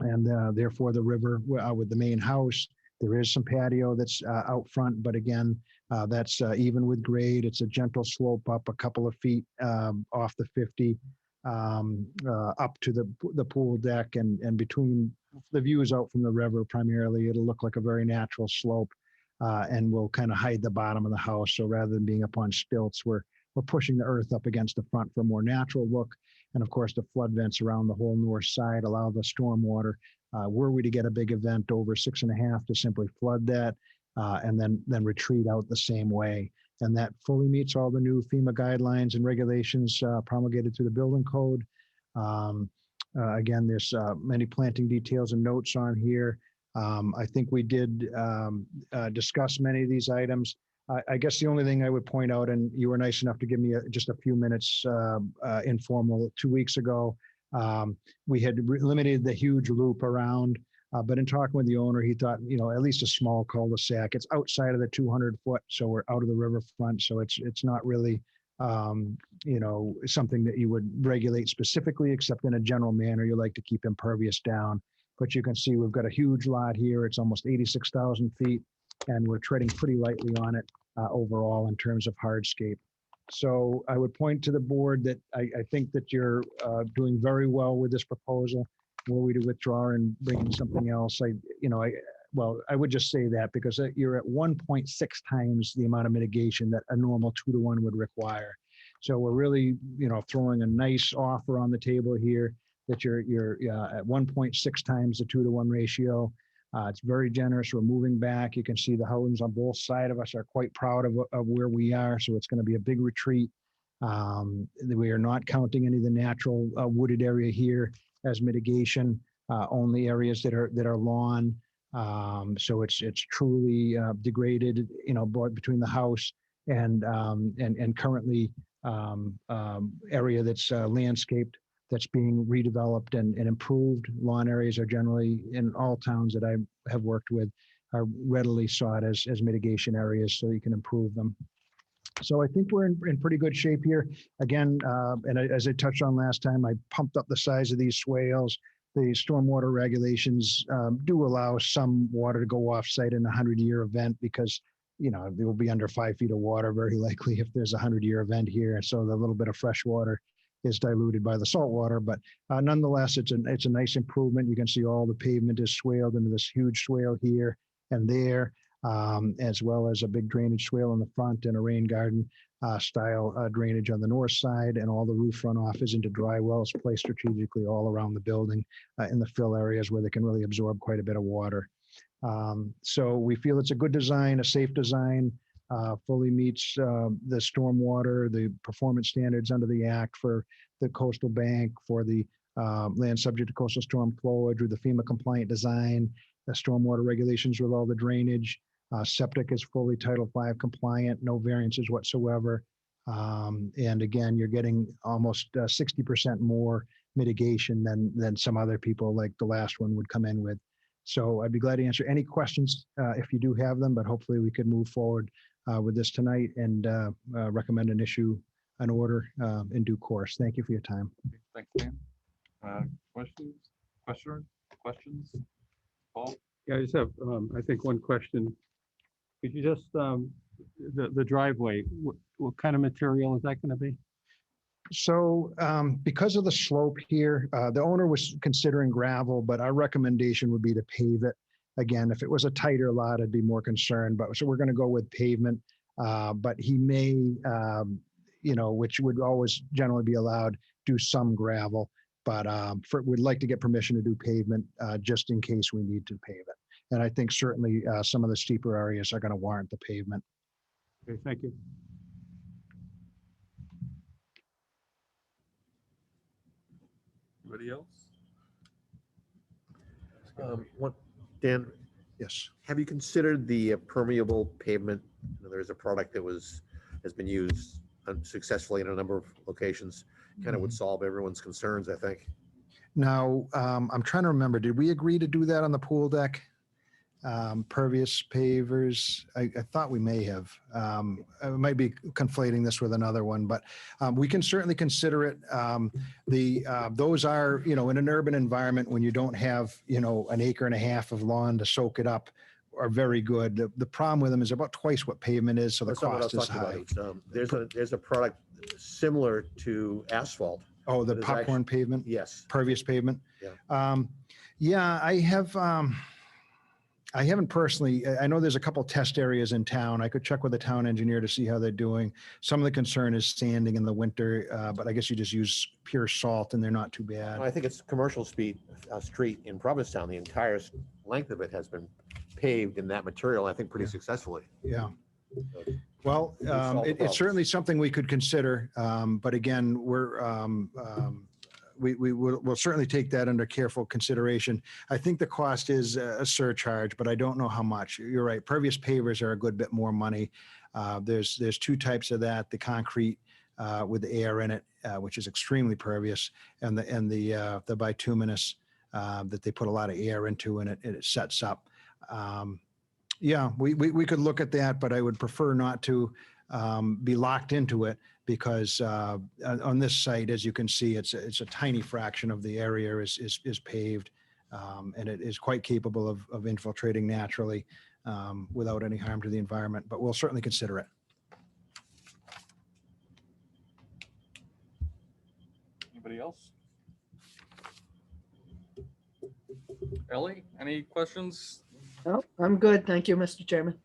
And therefore the river with the main house. There is some patio that's out front, but again, that's even with grade. It's a gentle slope up a couple of feet off the 50 up to the pool deck, and between the views out from the river primarily, it'll look like a very natural slope, and we'll kind of hide the bottom of the house. So rather than being up on stilts, we're pushing the earth up against the front for a more natural look. And of course, the flood vents around the whole north side allow the storm water, were we to get a big event over 6.5, to simply flood that and then retreat out the same way. And that fully meets all the new FEMA guidelines and regulations promulgated through the building code. Again, there's many planting details and notes on here. I think we did discuss many of these items. I guess the only thing I would point out, and you were nice enough to give me just a few minutes informal 2 weeks ago, we had limited the huge loop around, but in talking with the owner, he thought, at least a small cul-de-sac. It's outside of the 200 foot, so we're out of the riverfront, so it's not really, something that you would regulate specifically, except in a general manner. You like to keep impervious down, but you can see we've got a huge lot here. It's almost 86,000 feet. And we're treading pretty lightly on it overall in terms of hardscape. So I would point to the board that I think that you're doing very well with this proposal. Were we to withdraw and bring in something else, I would just say that because you're at 1.6 times the amount of mitigation that a normal 2-to-1 would require. So we're really, throwing a nice offer on the table here that you're at 1.6 times the 2-to-1 ratio. It's very generous. We're moving back. You can see the homes on both sides of us are quite proud of where we are. So it's going to be a big retreat. We are not counting any of the natural wooded area here as mitigation, only areas that are lawn. So it's truly degraded, between the house and currently area that's landscaped, that's being redeveloped and improved. Lawn areas are generally, in all towns that I have worked with, are readily sought as mitigation areas, so you can improve them. So I think we're in pretty good shape here. Again, as I touched on last time, I pumped up the size of these swales. The stormwater regulations do allow some water to go off-site in a 100-year event because, there will be under 5 feet of water very likely if there's a 100-year event here. So the little bit of fresh water is diluted by the salt water, but nonetheless, it's a nice improvement. You can see all the pavement is swaled into this huge swale here and there, as well as a big drainage swale in the front and a rain garden style drainage on the north side, and all the roof runoff is into dry wells placed strategically all around the building in the fill areas where they can really absorb quite a bit of water. So we feel it's a good design, a safe design. Fully meets the stormwater, the performance standards under the Act for the coastal bank, for the land subject to coastal storm flowage, with the FEMA compliant design, the stormwater regulations with all the drainage. Septic is fully Title V compliant, no variances whatsoever. And again, you're getting almost 60% more mitigation than some other people like the last one would come in with. So I'd be glad to answer any questions if you do have them, but hopefully we could move forward with this tonight and recommend an order in due course. Thank you for your time. Thanks, Dan. Questions? Paul? Yeah, I just have, I think, one question. Could you just, the driveway, what kind of material is that going to be? So because of the slope here, the owner was considering gravel, but our recommendation would be to pave it. Again, if it was a tighter lot, I'd be more concerned, but so we're going to go with pavement. But he may, which would always generally be allowed, do some gravel. But we'd like to get permission to do pavement just in case we need to pave it. And I think certainly some of the steeper areas are going to warrant the pavement. Okay, thank you. Anybody else? What, Dan, Yes. have you considered the permeable pavement? There's a product that has been used successfully in a number of locations. Kind of would solve everyone's concerns, I think. Now, I'm trying to remember, did we agree to do that on the pool deck? Pervious pavers, I thought we may have. I might be conflating this with another one, but we can certainly consider it. Those are, in an urban environment, when you don't have, an acre and a half of lawn to soak it up, are very good. The problem with them is about twice what pavement is, so the That's not what I cost was is talking high. about. There's a product similar to asphalt. Oh, the that is popcorn pavement? Yes. Pervious pavement? Yeah. Yeah, I haven't personally, I know there's a couple test areas in town. I could check with the town engineer to see how they're doing. Some of the concern is sanding in the winter, but I guess you just use pure salt and they're not too bad. I think it's commercial street in Provincetown. The entire length of it has been paved in that material, I think pretty successfully. Yeah. Well, solve the it's problem. certainly something we could consider. But again, we'll certainly take that under careful consideration. I think the cost is a surcharge, but I don't know how much. You're right. Pervious pavers are a good bit more money. There's two types of that: the concrete with the air in it, which is extremely pervious, and the bituminous that they put a lot of air into, and it sets up. Yeah, we could look at that, but I would prefer not to be locked into it because on this site, as you can see, it's a tiny fraction of the area is paved, and it is quite capable of infiltrating naturally without any harm to the environment. But we'll certainly consider it. Anybody else? Ellie, any questions? No, I'm good. Thank you, Mr. Chairman.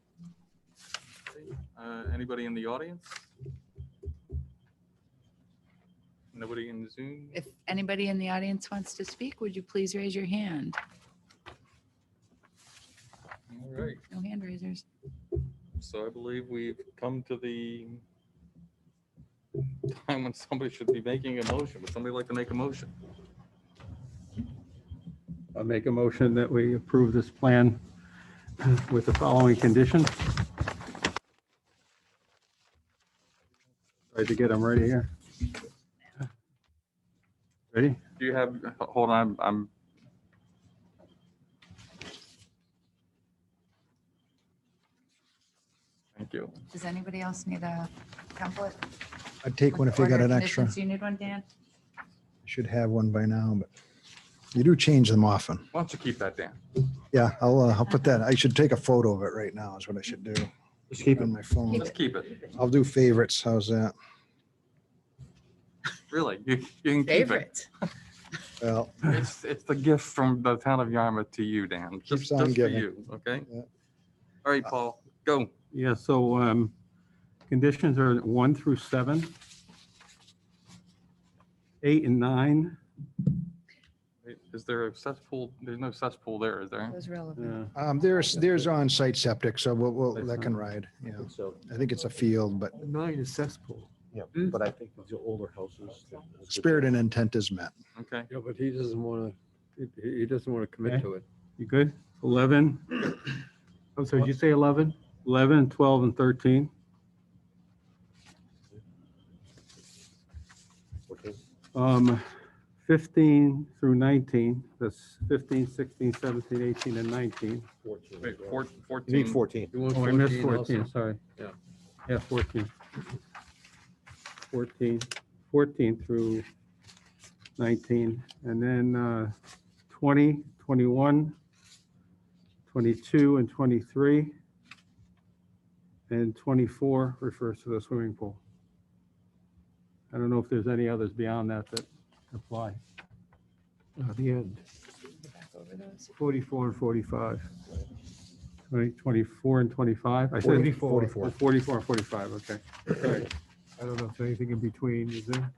Anybody in the audience? Nobody in Zoom? If anybody in the audience wants to speak, would you please raise your hand? All right, No hand raisers. so I believe we've come to the time when somebody should be making a motion. Would somebody like to make a motion? I'll make a motion that we approve this plan with the following conditions. Try to get them ready here. Ready? Do you have, hold on, I'm. Thank you. Does anybody else need a template? I'd take one if you got Order an of extra. conditions. You need one, Dan? Should have one by now, but you do change them often. Why don't you keep that, Dan? Yeah, I'll put that. I should take a photo of it right now is what I should do. Just keep it on my phone. Let's keep it. I'll do favorites. How's that? Really, you can keep it. Favorite. Well, It's the gift from the town of Yarmouth to you, Dan. Keeps Just on for giving. you, okay? Yeah. All right, Paul, go. Yeah, so conditions are 1 through 7, 8 and 9. Is there a cesspool? There's no cesspool there, is there? Those relevant. there's on-site septic, so that can ride. Yeah, So, I think it's a field, but 9 is cesspool. yeah, but I think the older houses. spirit and intent is met. Okay, Yeah, but he doesn't want to, he doesn't want to commit Okay. to it. You good? 11, Oh, so did you say 11? 11, 12, and 13. Okay. 15 through 19, that's 15, 16, 17, 18, and 19. 14. wait, You 14. need 14. You want Oh, I missed 14 14, also? sorry. Yeah. Yeah, 14. 14 through 19, and then 20, 21, 22, and 23, and 24 refers to the swimming pool. I don't know if there's any others beyond that that apply. The end. 44 and 45. 24 and 25. I said 44. 44 and 45, okay. All right. I don't know if there's anything in between, is there?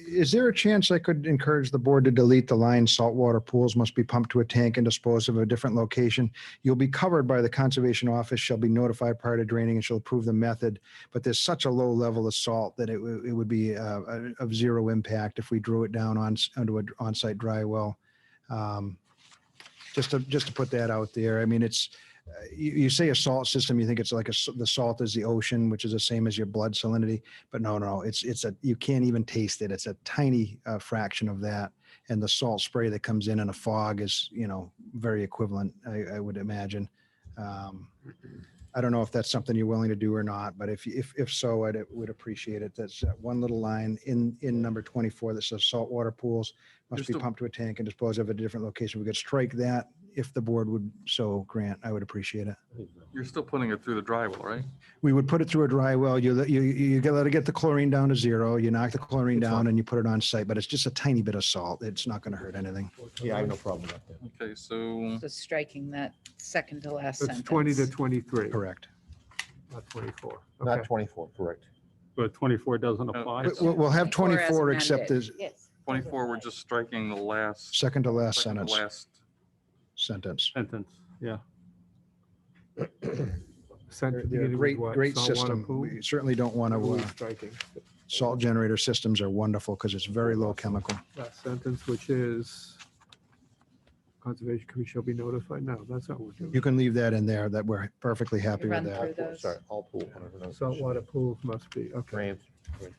Is there a chance I could encourage the board to delete the line saltwater pools must be pumped to a tank and disposed of at a different location? You'll be covered by the conservation office, shall be notified prior to draining and shall approve the method. But there's such a low level of salt that it would be of zero impact if we drew it down onto an on-site dry well. Just to put that out there. I mean, it's, you say a salt system, you think it's like the salt is the ocean, which is the same as your blood salinity, but no, you can't even taste it. It's a tiny fraction of that. And the salt spray that comes in a fog is, very equivalent, I would imagine. I don't know if that's something you're willing to do or not, but if so, I would appreciate it. That's one little line in number 24 that says saltwater pools must be pumped to a tank and disposed of at a different location. We could strike that if the board would so grant. I would appreciate it. You're still putting it through the dry well, right? We would put it through a dry well. You let it get the chlorine down to zero. You knock the chlorine down and you put it on site, but it's just a tiny bit of salt. It's not going to hurt anything. Yeah, I have no problem with that. Okay, so So striking that second to last It's sentence. 20 to 23, Correct. not 24. Not Okay. 24, correct. But 24 doesn't apply. We'll have 24 as 24 except amended. the 24, we're just striking the last. second to last second to sentence. last. Sentence. Sentence, yeah. Sent to They're a beginning with great, what? great Saltwater system. pool? We certainly don't want Who are we to, striking? salt generator systems are wonderful because it's very low chemical. Last sentence, which is Conservation Commission shall be notified. No, that's not what we're doing. You can leave that in there, that we're perfectly happy Run with through that. those. Sorry, all pool. Saltwater pools must be, okay. Grant. Can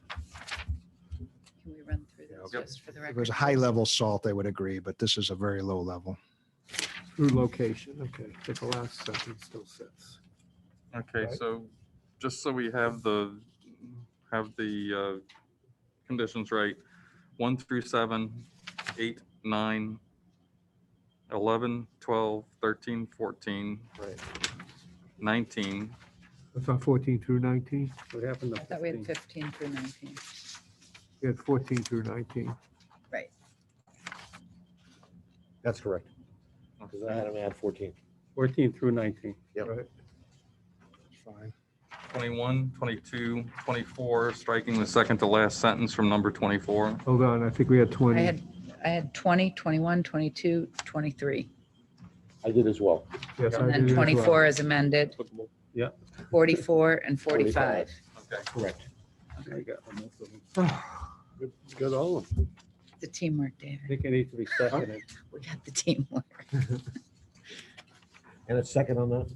we run through those Yep. just for the If record? it was a high level salt, I would agree, but this is a very low level. Through location, okay, but the last sentence still sits. Okay, Right. so just so we have the conditions right, 1 through 7, 8, 9, 11, 12, 13, 14, Right. 19, That's on 14 through 19. What happened I to thought we had 15? 15 through 19. We had 14 through 19. Right. That's correct. Because I had him add 14. 14 through 19. Yep. Right. Fine. 21, 22, 24, striking the second to last sentence from number 24. Hold on, I think we had 20. I had 20, 21, 22, 23, I did as well. Yes, I and did then as well. 24 as amended, Yeah. 44 and 45. Okay. Correct. I got most of them. Got all of them. The teamwork, I David. think it needs to be seconded. We got the teamwork. And a second on that?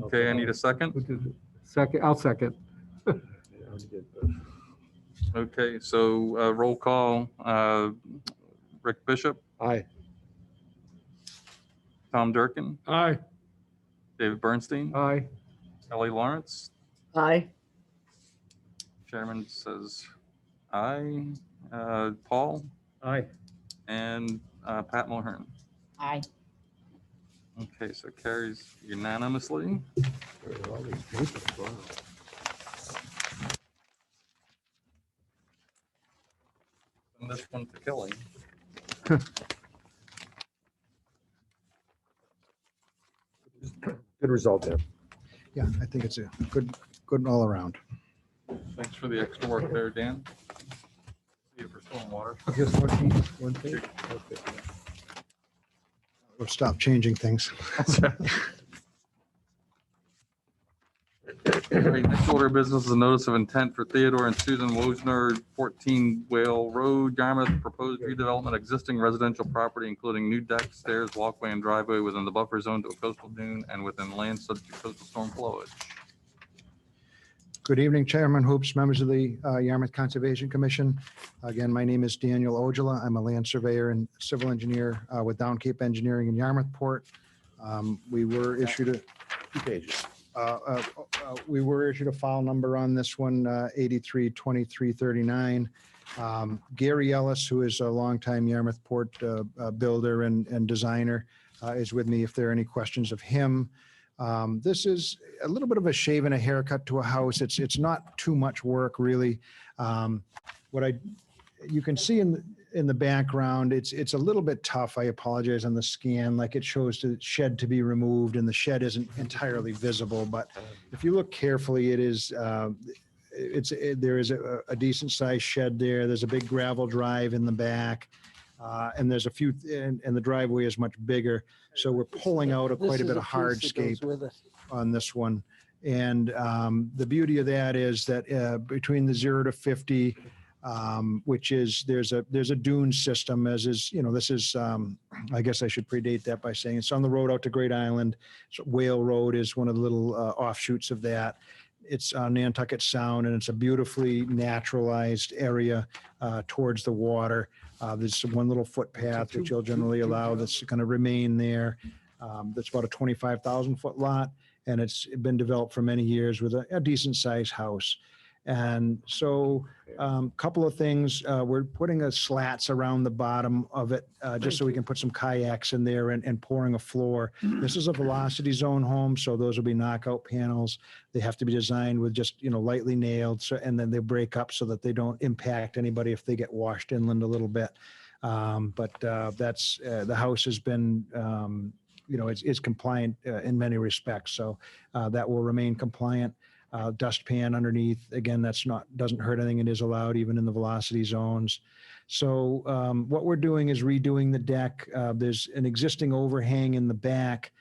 Okay, I need a second. Who did it? Second, I'll second. Okay, so roll call, Rick Bishop, Aye. Tom Durkin, Aye. David Bernstein, Aye. Ellie Lawrence. Aye. Chairman says aye. Paul Aye. and Pat Mulhern. Aye. Okay, so carries unanimously. And this one to Kelly. Good result there. Yeah, I think it's a good all around. Thanks for the extra work there, Dan. See you for stormwater. Just one thing? Okay. We'll stop changing things. All right, next order of business is a notice of intent for Theodore and Susan Wojner, 14 Whale Road, Yarmouth, proposed redevelopment existing residential property, including new deck, stairs, walkway, and driveway within the buffer zone to a coastal dune and within land subject to coastal storm flowage. Good evening, Chairman Hoops, members of the Yarmouth Conservation Commission. Again, my name is Daniel Ojala. I'm a land surveyor and civil engineer with Down Cape Engineering in Yarmouthport. We were issued a 2 pages. we were issued a file number on this one, 832339. Gary Ellis, who is a longtime Yarmouthport builder and designer, is with me if there are any questions of him. This is a little bit of a shave and a haircut to a house. It's not too much work, really. You can see in the background, it's a little bit tough. I apologize on the scan, like it shows the shed to be removed and the shed isn't entirely visible. But if you look carefully, it is there is a decent sized shed there. There's a big gravel drive in the back. And there's a few, and the driveway is much bigger. So we're pulling out quite a bit of hardscape on this one. And the beauty of that is that between the 0 to 50, which is there's a dune system, as is, this is, I guess I should predate that by saying it's on the road out to Great Island. So Whale Road is one of the little offshoots of that. It's on Nantucket Sound, and it's a beautifully naturalized area towards the water. There's one little footpath, which you'll generally allow, that's going to remain there. That's about a 25,000 foot lot, and it's been developed for many years with a decent sized house. And so a couple of things, we're putting slats around the bottom of it, just so we can put some kayaks in there and pouring a floor. This is a velocity zone home, so those will be knockout panels. They have to be designed with just, lightly nailed, so, and then they break up so that they don't impact anybody if they get washed inland a little bit. But that's, the house has been, it's compliant in many respects. So that will remain compliant. Dustpan underneath, again, doesn't hurt anything. It is allowed even in the velocity zones. So what we're doing is redoing the deck. There's an existing overhang in the back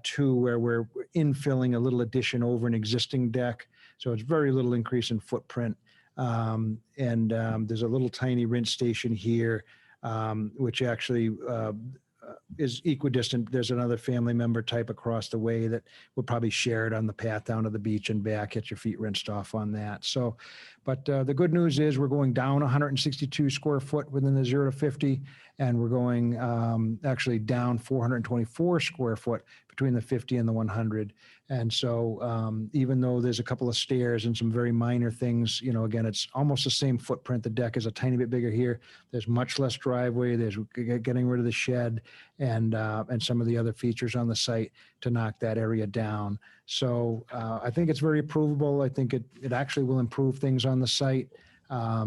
too, where we're infilling a little addition over an existing deck. So it's very little increase in footprint. And there's a little tiny rinse station here, which actually is equidistant. There's another family member type across the way that would probably share it on the path down to the beach and back, get your feet rinsed off on that. So, but the good news is we're going down 162 square foot within the 0 to 50, and we're going actually down 424 square foot between the 50 and the 100. And so even though there's a couple of stairs and some very minor things, again, it's almost the same footprint. The deck is a tiny bit bigger here. There's much less driveway. There's getting rid of the shed and some of the other features on the site to knock that area down. So I think it's very approvable. I think it actually will improve things on the site.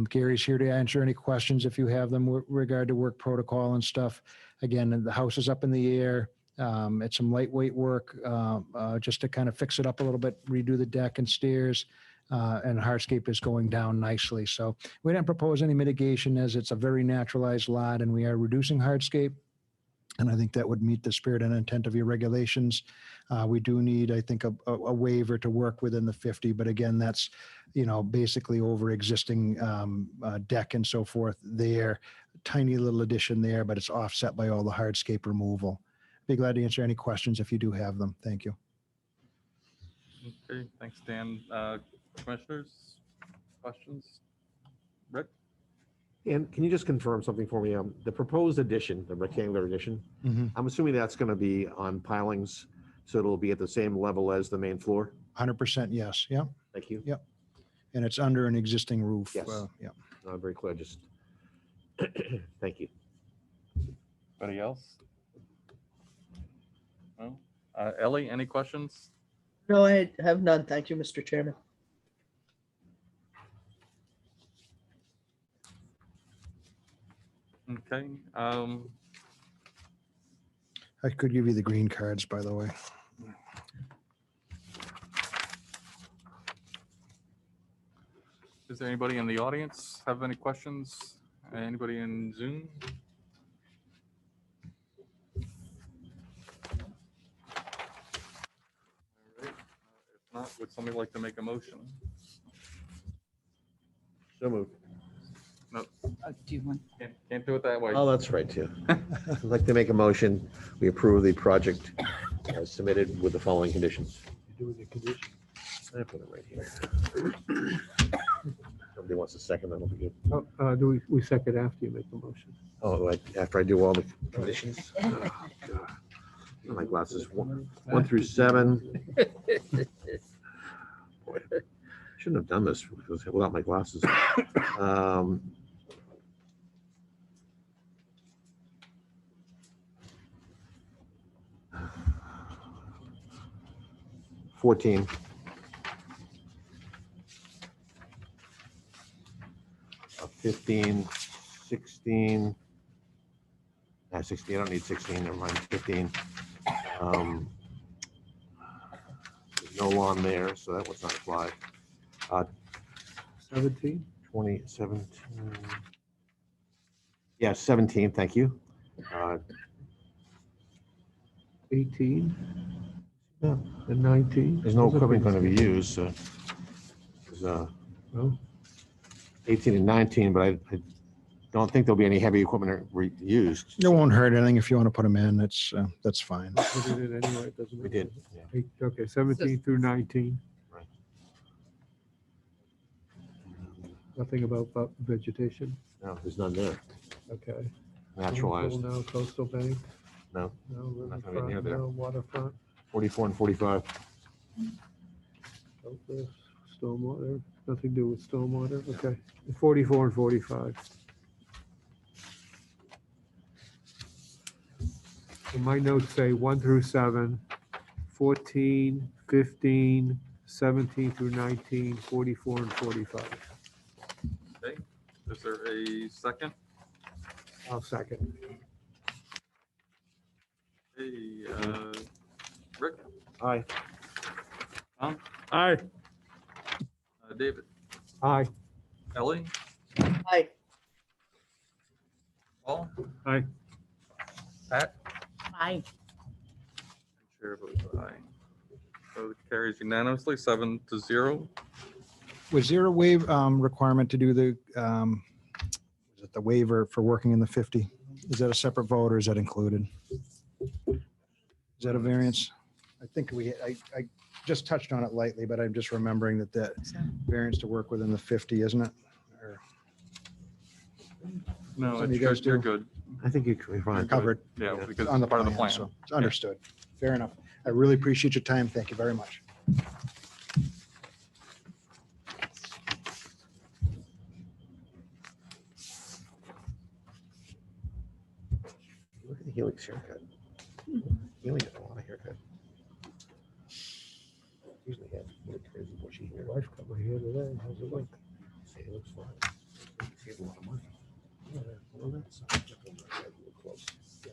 Gary's here to answer any questions if you have them with regard to work protocol and stuff. Again, the house is up in the air. It's some lightweight work just to kind of fix it up a little bit, redo the deck and stairs, and hardscape is going down nicely. So we didn't propose any mitigation, as it's a very naturalized lot and we are reducing hardscape. And I think that would meet the spirit and intent of your regulations. We do need, I think, a waiver to work within the 50, but again, that's, basically over existing deck and so forth there. Tiny little addition there, but it's offset by all the hardscape removal. Be glad to answer any questions if you do have them. Thank you. Okay, thanks, Dan. Commissioners, questions? Rick? And can you just confirm something for me? The proposed addition, the rectangular addition, I'm assuming that's going to be on pilings, so it'll be at the same level as the main floor? 100% yes. Yeah. Thank you. Yep. And it's under an existing roof. Yes. Yeah. Very clear. Just thank you. Anybody else? No? Ellie, any questions? No, I have none. Thank you, Mr. Chairman. Okay. I could give you the green cards, by the way. Is there anybody in the audience have any questions? Anybody in Zoom? All right. If not, would somebody like to make a motion? So moved. No, Do you want? can't do it that way. Oh, that's right, too. I'd like to make a motion. We approve the project as submitted with the following conditions. I put it right here. Somebody wants a second, that'll be good. Do we second after you make the motion? Oh, after I do all the conditions? Oh, God. My glasses, 1 through 7. Boy, shouldn't have done this without my glasses. 14. 15, 16. 16, I don't need 16, never mind, 15. There's no lawn there, so that was not applied. 17? 2017. Yeah, 17, thank you. 18 No, and 19? there's no Those are equipment pretty going to be small. used. There's, Oh, 18 and 19, but I don't think there'll be any heavy equipment used. It won't hurt anything if you want to put them in. That's fine. we put it in anyway, it doesn't We matter. did. Yeah. Okay, 17 through 19. Right. Nothing about vegetation. No, there's none there. Okay. Naturalized. No coastal bank. No, No Not gonna be near riverfront, there. no waterfront. 44 and 45. Okay, stormwater, nothing to do with stormwater, okay. 44 and 45. And my notes say 1 through 7, 14, 15, 17 through 19, 44 and 45. Okay, is there a second? I'll second. Hey, Rick, Aye. Tom, Aye. David, Aye. Ellie, Aye. Paul, Aye. Pat, Aye. chair votes aye. So it carries unanimously, 7-0. Was there a requirement to do the, was it the waiver for working in the 50? Is that a separate vote or is that included? Is that a variance? I think I just touched on it lightly, but I'm just remembering that variance to work within the 50, isn't it? Or No, Something you you're guys do? good. I think you're fine. covered Yeah, because on the it's part of the plan, plan. so it's understood. Fair enough. I really appreciate your time. Thank you very much. Look at the Helix haircut. Helix has a lot of haircut. Usually has really crazy bushy hair. Wife cut my hair today, how's it look? It looks fine. She has a lot of money. Yeah, well, that's real close. Yeah.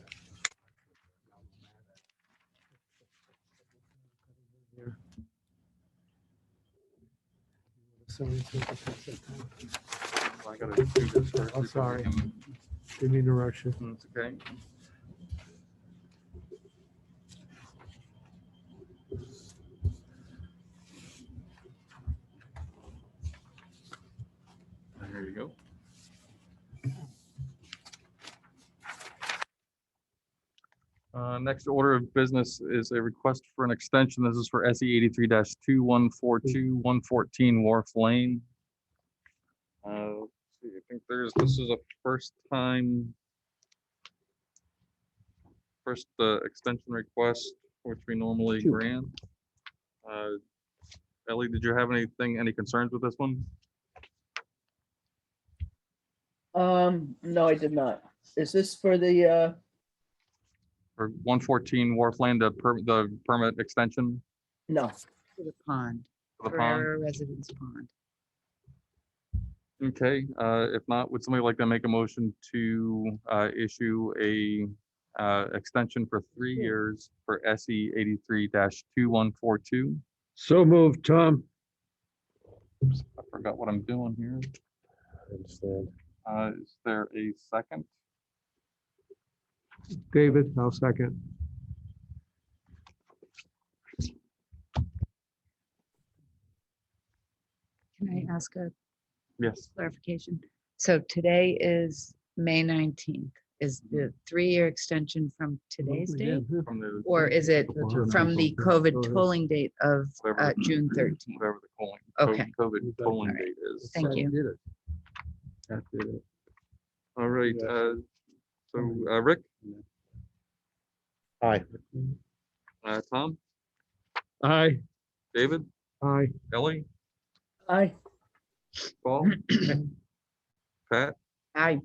I gotta do this first. Oh, before we sorry. can- Didn't mean to rush you. It's okay. There you go. Next order of business is a request for an extension. This is for SE 83-2142, 114 Wharf Lane. Let's see, I think this is a first extension request, which we normally grant. Ellie, did you have any concerns with this one? No, I did not. Is this for the, For 114 Wharf Lane, the permit extension no, For the pond, for the pond? Ferrera Residence Pond. Okay, if not, would somebody like to make a motion to issue a extension for 3 years for SE 83-2142? So moved, Tom. Oops, I forgot what I'm doing here. I understand. Is there a second? David, I'll second. Can I ask a Yes. clarification? So today is May 19th. Is the 3-year extension from today's date? From the, Or is it from the COVID Go ahead. tolling date of Whatever. June 13th? whatever the polling, Okay. COVID polling All right. date is. Thank you. Did it. That did it. All right, so Rick, Aye. Tom, Aye. David, Aye. Ellie, aye. Paul, Pat. Aye.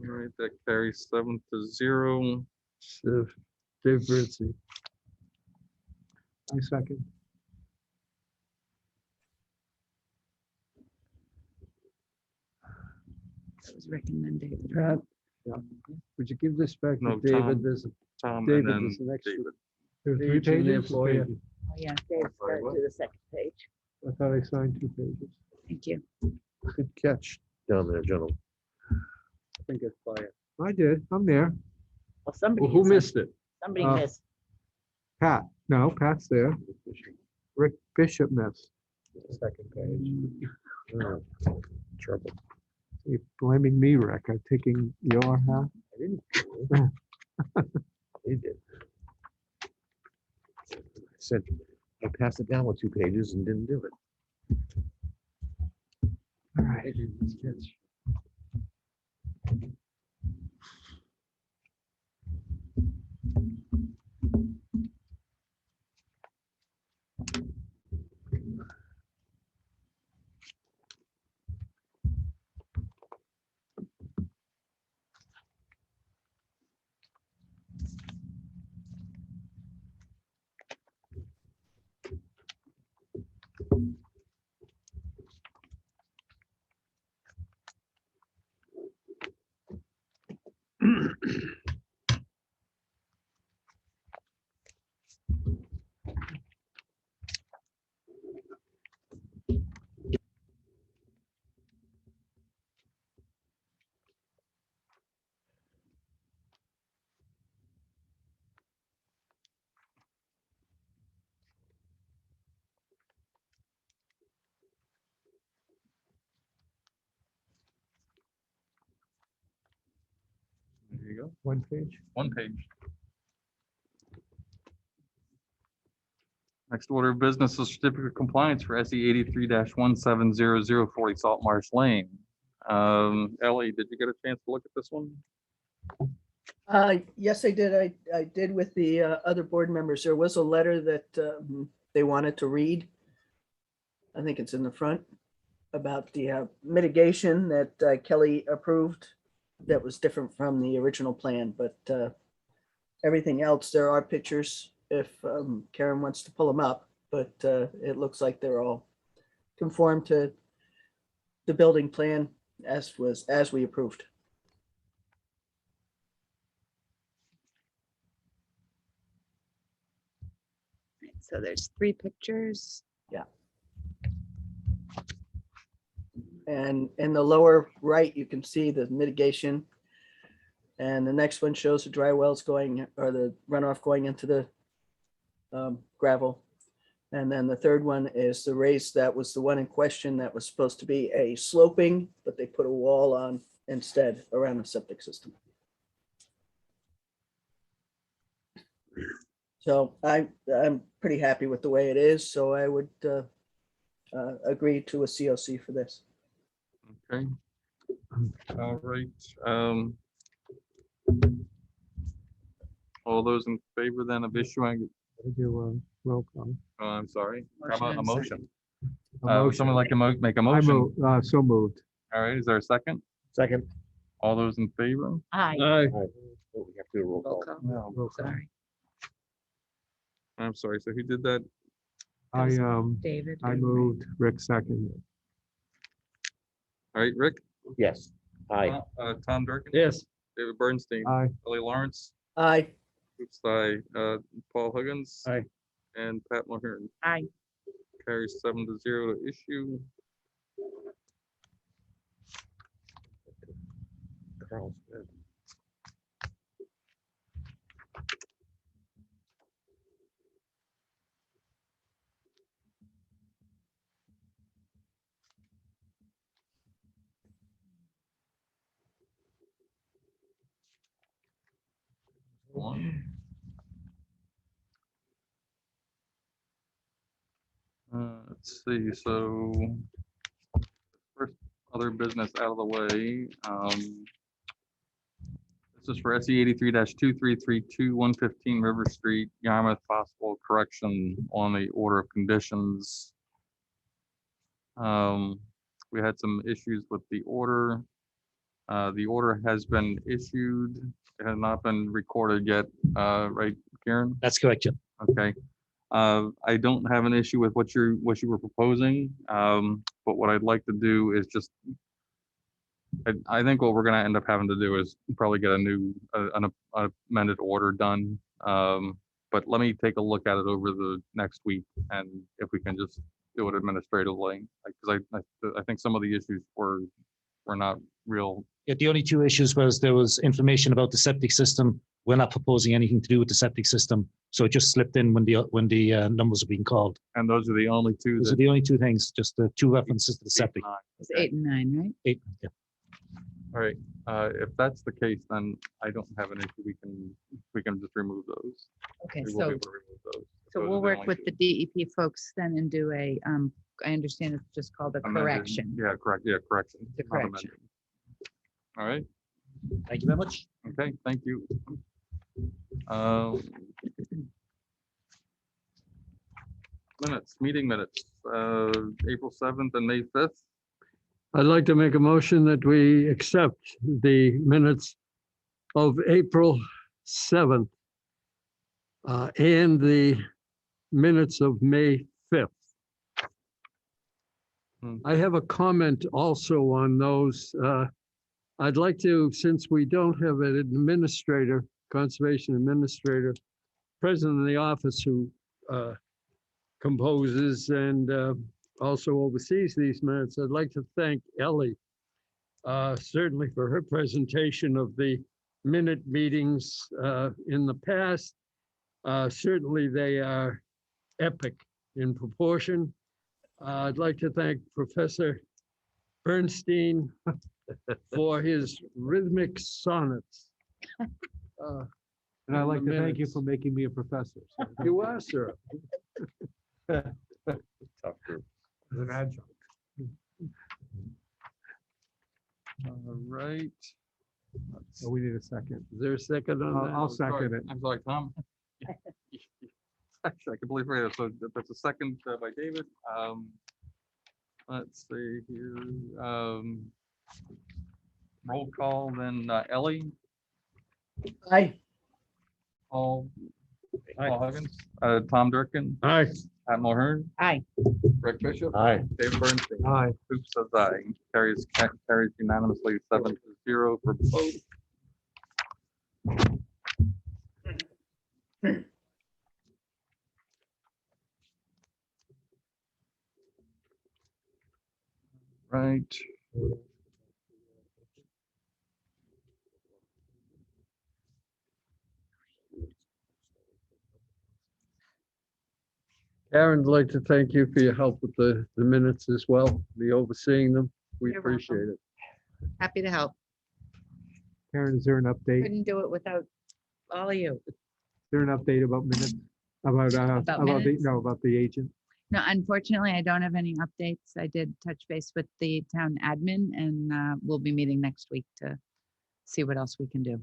All right, that carries 7-0. Dave Ritchie. I second. That was Rick and then David. Pat, would you give this back to No, David? Tom. There's Tom, and David, then there's an extra David. There are 3 page in there pages? for you. Oh, yeah, Dave's got to do the second page. I thought I signed 2 pages. Thank you. Good catch down there, gentlemen. I think it's quiet. I did. I'm there. Well, somebody, Well, who isn't. missed it? Somebody Uh, missed. Pat, no, Pat's there. Rick Bishop missed. Second page. Oh, trouble. You're blaming me, Rick. I'm taking your half. I didn't. He did. I said, I passed it down with 2 pages and didn't do it. All right. Good catch. There you go. One page. One page. Next order of business is certificate of compliance for SE 83-1700 Salt Marsh Lane. Ellie, did you get a chance to look at this one? Yes, I did. I did with the other board members. There was a letter that they wanted to read. I think it's in the front about the mitigation that Kelly approved that was different from the original plan, but everything else, there are pictures if Karen wants to pull them up, but it looks like they're all conform to the building plan as we approved. So there's 3 pictures. And in the lower right, you can see the mitigation. And the next one shows the dry wells going, or the runoff going into the gravel. And then the third one is the raise, that was the one in question that was supposed to be a sloping, but they put a wall on instead around the septic system. So I'm pretty happy with the way it is, so I would agree to a COC for this. Okay. All right. All those in favor then of issuing, Gotta do a roll call. oh, I'm sorry, how Motion about a and motion? A Would someone like to make a I motion? move, so moved. All right, is there a second? Second. All those in favor? Aye. Aye. Oh, we have to do a roll Roll call. call. No. Roll call. Sorry. I'm sorry, so who did that? I David. I moved, Rick second. All right, Rick? Yes. Aye. Tom Durkin? Yes. David Bernstein? Aye. Ellie Lawrence? Aye. Oops, aye. Paul Huggins? Aye. And Pat Mulhern. Aye. Carries 7-0 to issue. Carl Smith. One. Let's see, so first other business out of the way. This is for SE 83-2332 115 River Street, Yarmouth, possible correction on the order of conditions. We had some issues with the order. The order has been issued. It has not been recorded yet, right, Karen? That's correct, Jim. Okay. I don't have an issue with what you were proposing, but what I'd like to do is just, I think what we're gonna end up having to do is probably get a new, an amended order done. But let me take a look at it over the next week, and if we can just do it administratively, because I think some of the issues were not real. Yeah, the only two issues was there was information about the septic system. We're not proposing anything to do with the septic system, so it just slipped in when the numbers were being called. And those are the only two Those are that. the only two things, just the two references to the septic. It's 8 and 9, right? 8, yeah. All right, if that's the case, then I don't have an issue. We can just remove those. Okay, We will be so, able to remove those. so Those we'll are the work only with two. the DEP folks then and do a, I understand it's just called a Amended. correction. Yeah, correct. Yeah, correction. The not correction. amended. All right. Thank you very much. Okay, thank you. Minutes, meeting minutes, April 7th and May 5th. I'd like to make a motion that we accept the minutes of April 7th and the minutes of May 5th. I have a comment also on those. I'd like to, since we don't have an administrator, conservation administrator, present in the office who composes and also oversees these minutes, I'd like to thank Ellie certainly for her presentation of the minute meetings in the past. Certainly they are epic in proportion. I'd like to thank Professor Bernstein for his rhythmic sonnets. And I'd like to thank you for making me a professor. So You are, sir. Tough group. as an adjunct. All right. So we need a second. Is there a second on that? I'll second it. I'm sorry, Tom. Actually, I can believe it. So that's a second by David. Let's see here. Roll call, then Ellie, Aye. Paul Huggins, Tom Durkin, Aye. Pat Mulhern, Aye. Rick Bishop, Aye. Dave Bernstein. Aye. Oops, says aye. Carries unanimously 7-0 for both. Right. Karen, I'd like to thank you for your help with the minutes as well, the overseeing them. We You're appreciate welcome. it. Happy to help. Karen, is there an update? Couldn't do it without all of you. Is there an update about minutes? About minutes? about the agent? No, unfortunately, I don't have any updates. I did touch base with the town admin and we'll be meeting next week to see what else we can do.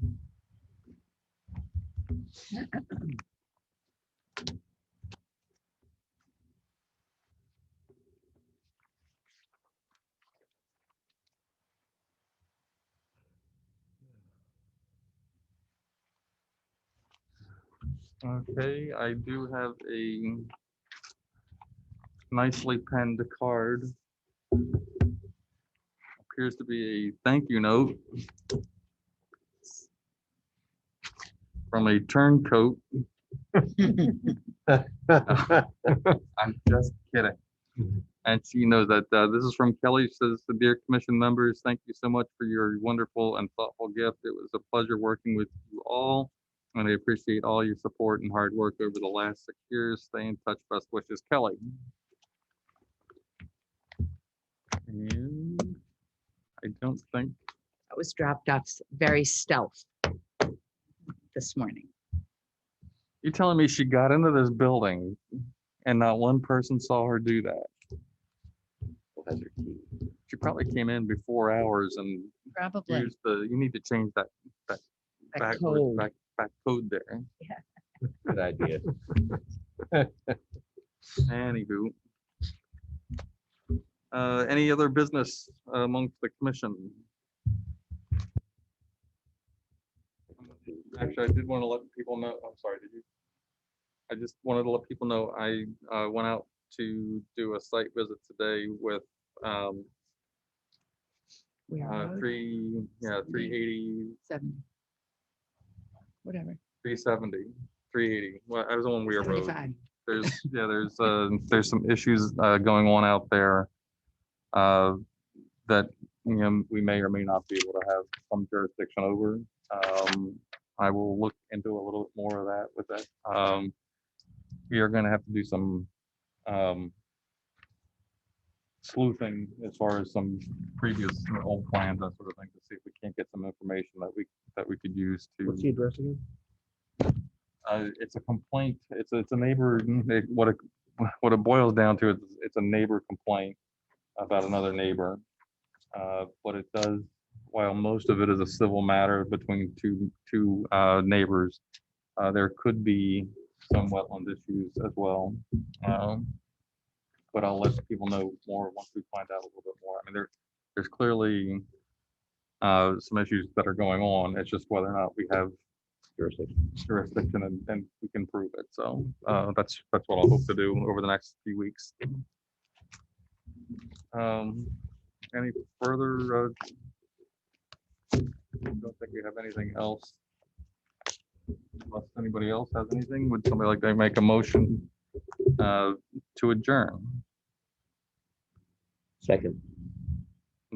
Okay, I do have a nicely penned card. Appears to be a thank you note from a turncoat. I'm just kidding. And she knows that this is from Kelly. She says, "The dear commission members, thank you so much for your wonderful and thoughtful gift. It was a pleasure working with you all. And I appreciate all your support and hard work over the last 6 years. Stay in touch. Best wishes, Kelly." And I don't think, That was dropped off very stealth this morning. you're telling me she got into this building and not one person saw her do that? She probably came in before hours and Probably. used you need to change that That code. back code there. Good idea. Anywho. Any other business amongst the commission? Actually, I did want to let people know, I'm sorry, did you? I just wanted to let people know, I went out to do a site visit today with We are 380, 70. Whatever. 370, 380. Well, I was on Weir Road. 75. there's some issues going on out there that, you know, we may or may not be able to have some jurisdiction over. I will look into a little bit more of that with that. We are gonna have to do some sleuthing as far as some previous old plans, that sort of thing, to see if we can't get some information that we could use to. What's the address again? It's a complaint. It's a neighbor. What it boils down to is it's a neighbor complaint about another neighbor. But it does, while most of it is a civil matter between two neighbors, there could be some wetland issues as well. But I'll let people know more once we find out a little bit more. I mean, there's clearly some issues that are going on. It's just whether or not we have jurisdiction and we can prove it. So that's what I'll hope to do over the next few weeks. Any further? I don't think we have anything else. Unless anybody else has anything, would somebody like to make a motion to adjourn? Second.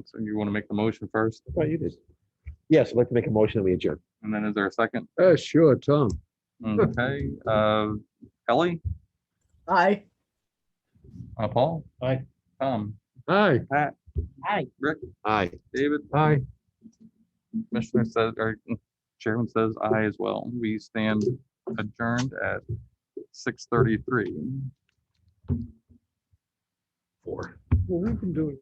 So you want to make the motion first, Oh, you did. Yes, I'd like to make a motion that we adjourn. and then is there a second? Sure, Tom. Okay, Ellie, Aye. Paul, Aye. Tom, Aye. Pat, Aye. Rick, Aye. David. Aye. Commissioner says, or Chairman says aye as well. We stand adjourned at 6:33. Four. Well, we've been doing